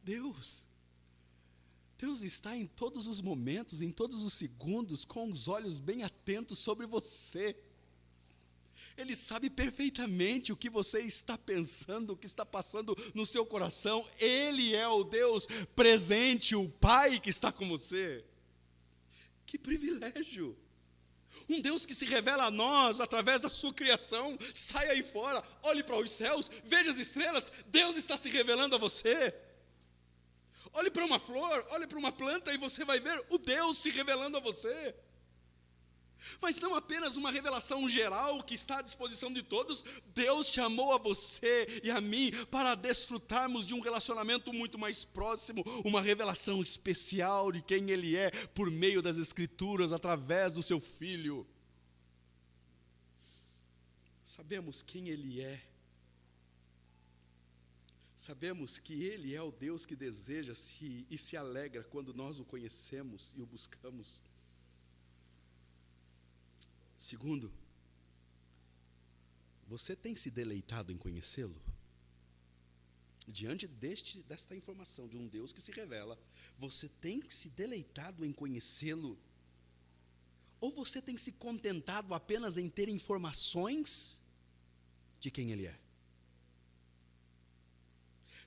Deus está em todos os momentos, em todos os segundos, com os olhos bem atentos sobre você. Ele sabe perfeitamente o que você está pensando, o que está passando no seu coração. Ele é o Deus presente, o Pai que está com você. Que privilégio! Um Deus que se revela a nós através da sua criação. Saia aí fora, olhe para os céus, veja as estrelas. Deus está se revelando a você. Olhe para uma flor, olhe para uma planta e você vai ver o Deus se revelando a você. Mas não apenas uma revelação geral que está à disposição de todos. Deus chamou a você e a mim para desfrutarmos de um relacionamento muito mais próximo, uma revelação especial de quem Ele é por meio das Escrituras, através do seu Filho. Sabemos quem Ele é. Sabemos que Ele é o Deus que deseja-se e se alegra quando nós o conhecemos e o buscamos. Segundo, você tem se deleitado em conhecê-lo? Diante desta informação de um Deus que se revela, você tem se deleitado em conhecê-lo? Ou você tem se contentado apenas em ter informações de quem Ele é?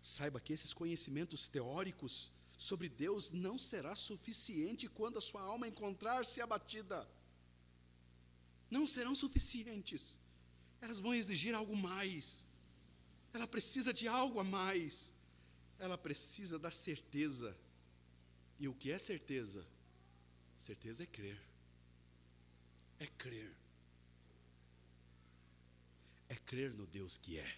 Saiba que esses conhecimentos teóricos sobre Deus não será suficiente quando a sua alma encontrar-se abatida. Não serão suficientes. Elas vão exigir algo mais. Ela precisa de algo a mais. Ela precisa da certeza. E o que é certeza? Certeza é crer. É crer. É crer no Deus que é.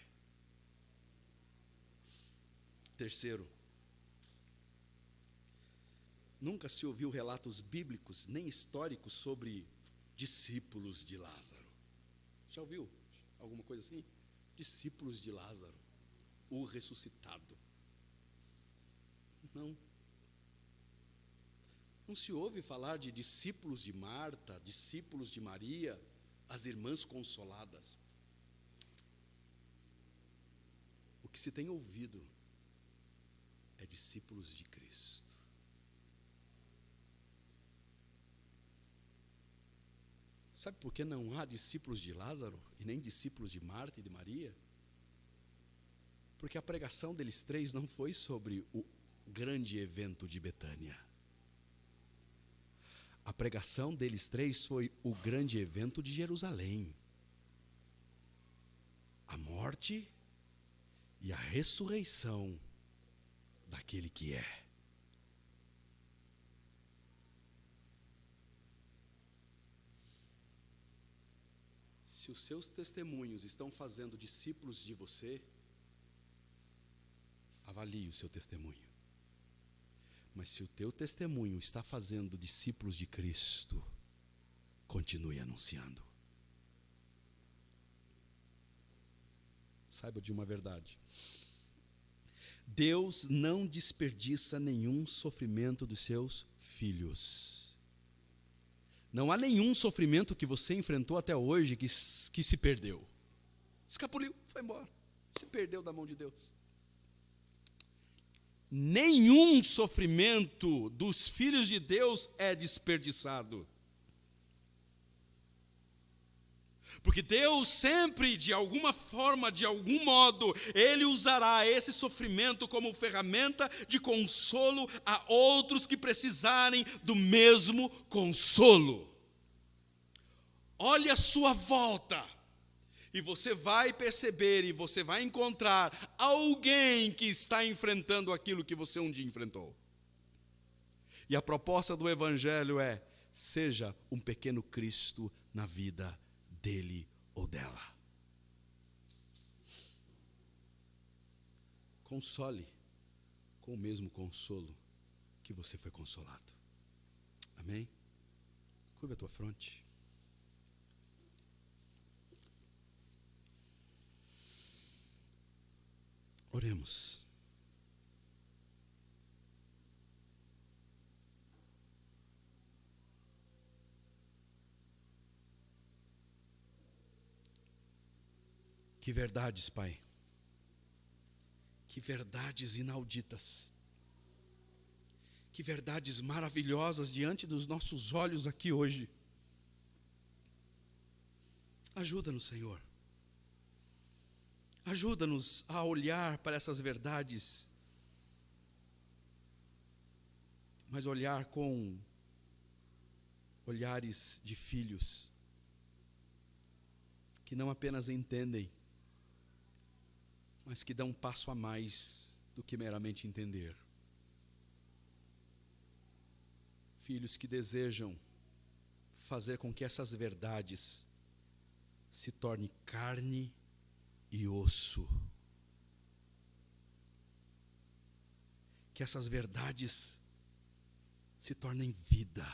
Terceiro, nunca se ouviu relatos bíblicos nem históricos sobre discípulos de Lázaro. Já ouviu alguma coisa assim? Discípulos de Lázaro, o ressuscitado. Não. Não se ouve falar de discípulos de Marta, discípulos de Maria, as irmãs consoladas. O que se tem ouvido é discípulos de Cristo. Sabe por que não há discípulos de Lázaro e nem discípulos de Marta e de Maria? Porque a pregação deles três não foi sobre o grande evento de Betânia. A pregação deles três foi o grande evento de Jerusalém. A morte e a ressurreição daquele que é. Se os seus testemunhos estão fazendo discípulos de você, avalie o seu testemunho. Mas se o teu testemunho está fazendo discípulos de Cristo, continue anunciando. Saiba de uma verdade. Deus não desperdiça nenhum sofrimento dos seus filhos. Não há nenhum sofrimento que você enfrentou até hoje que se perdeu. Escapuliu, foi embora, se perdeu da mão de Deus. Nenhum sofrimento dos filhos de Deus é desperdiçado. Porque Deus sempre, de alguma forma, de algum modo, Ele usará esse sofrimento como ferramenta de consolo a outros que precisarem do mesmo consolo. Olhe à sua volta e você vai perceber e você vai encontrar alguém que está enfrentando aquilo que você um dia enfrentou. E a proposta do Evangelho é: seja um pequeno Cristo na vida dele ou dela. Console com o mesmo consolo que você foi consolado. Amém? Curva a tua fronte. Oremos. Que verdades, Pai. Que verdades inauditas. Que verdades maravilhosas diante dos nossos olhos aqui hoje. Ajuda-nos, Senhor. Ajuda-nos a olhar para essas verdades, mas olhar com olhares de filhos, que não apenas entendem, mas que dão um passo a mais do que meramente entender. Filhos que desejam fazer com que essas verdades se tornem carne e osso. Que essas verdades se tornem vida.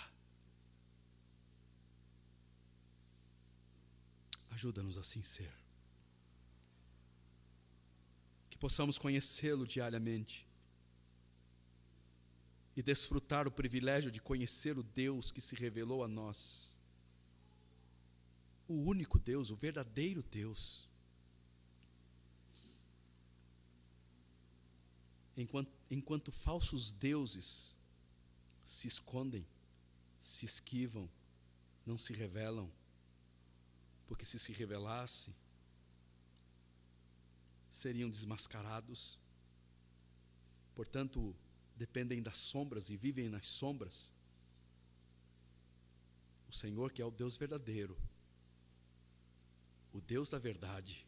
Ajuda-nos assim ser. Que possamos conhecê-lo diariamente e desfrutar o privilégio de conhecer o Deus que se revelou a nós. O único Deus, o verdadeiro Deus. Enquanto falsos deuses se escondem, se esquivam, não se revelam, porque se revelasse, seriam desmascarados. Portanto, dependem das sombras e vivem nas sombras. O Senhor, que é o Deus verdadeiro, o Deus da verdade,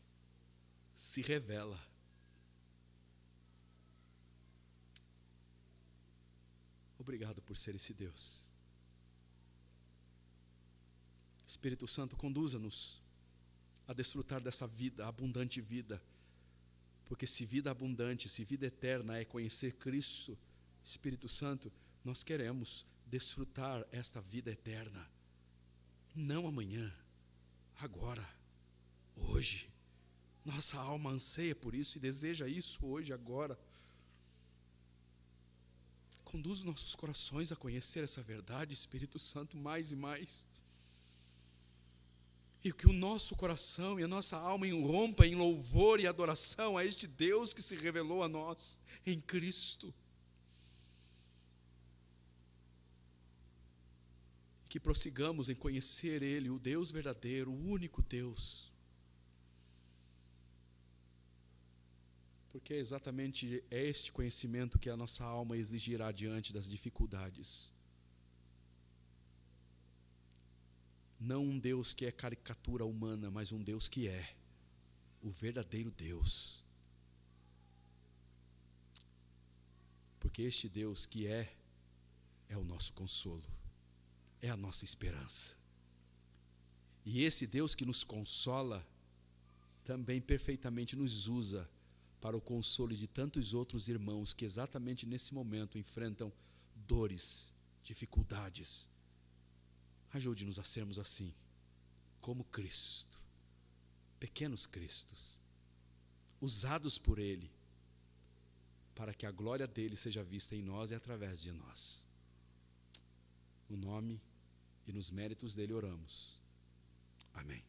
se revela. Obrigado por ser esse Deus. Espírito Santo, conduza-nos a desfrutar dessa vida, abundante vida. Porque se vida abundante, se vida eterna é conhecer Cristo, Espírito Santo, nós queremos desfrutar esta vida eterna. Não amanhã, agora, hoje. Nossa alma anseia por isso e deseja isso hoje, agora. Conduz nossos corações a conhecer essa verdade, Espírito Santo, mais e mais. E que o nosso coração e a nossa alma irrompa em louvor e adoração a este Deus que se revelou a nós em Cristo. Que prossigamos em conhecer Ele, o Deus verdadeiro, o único Deus. Porque é exatamente este conhecimento que a nossa alma exigirá diante das dificuldades. Não um Deus que é caricatura humana, mas um Deus que é o verdadeiro Deus. Porque este Deus que é o nosso consolo, é a nossa esperança. E esse Deus que nos consola, também perfeitamente nos usa para o consolo de tantos outros irmãos que exatamente nesse momento enfrentam dores, dificuldades. Ajude-nos a sermos assim, como Cristo, pequenos Cristos, usados por Ele, para que a glória dEle seja vista em nós e através de nós. No nome e nos méritos dEle oramos. Amém.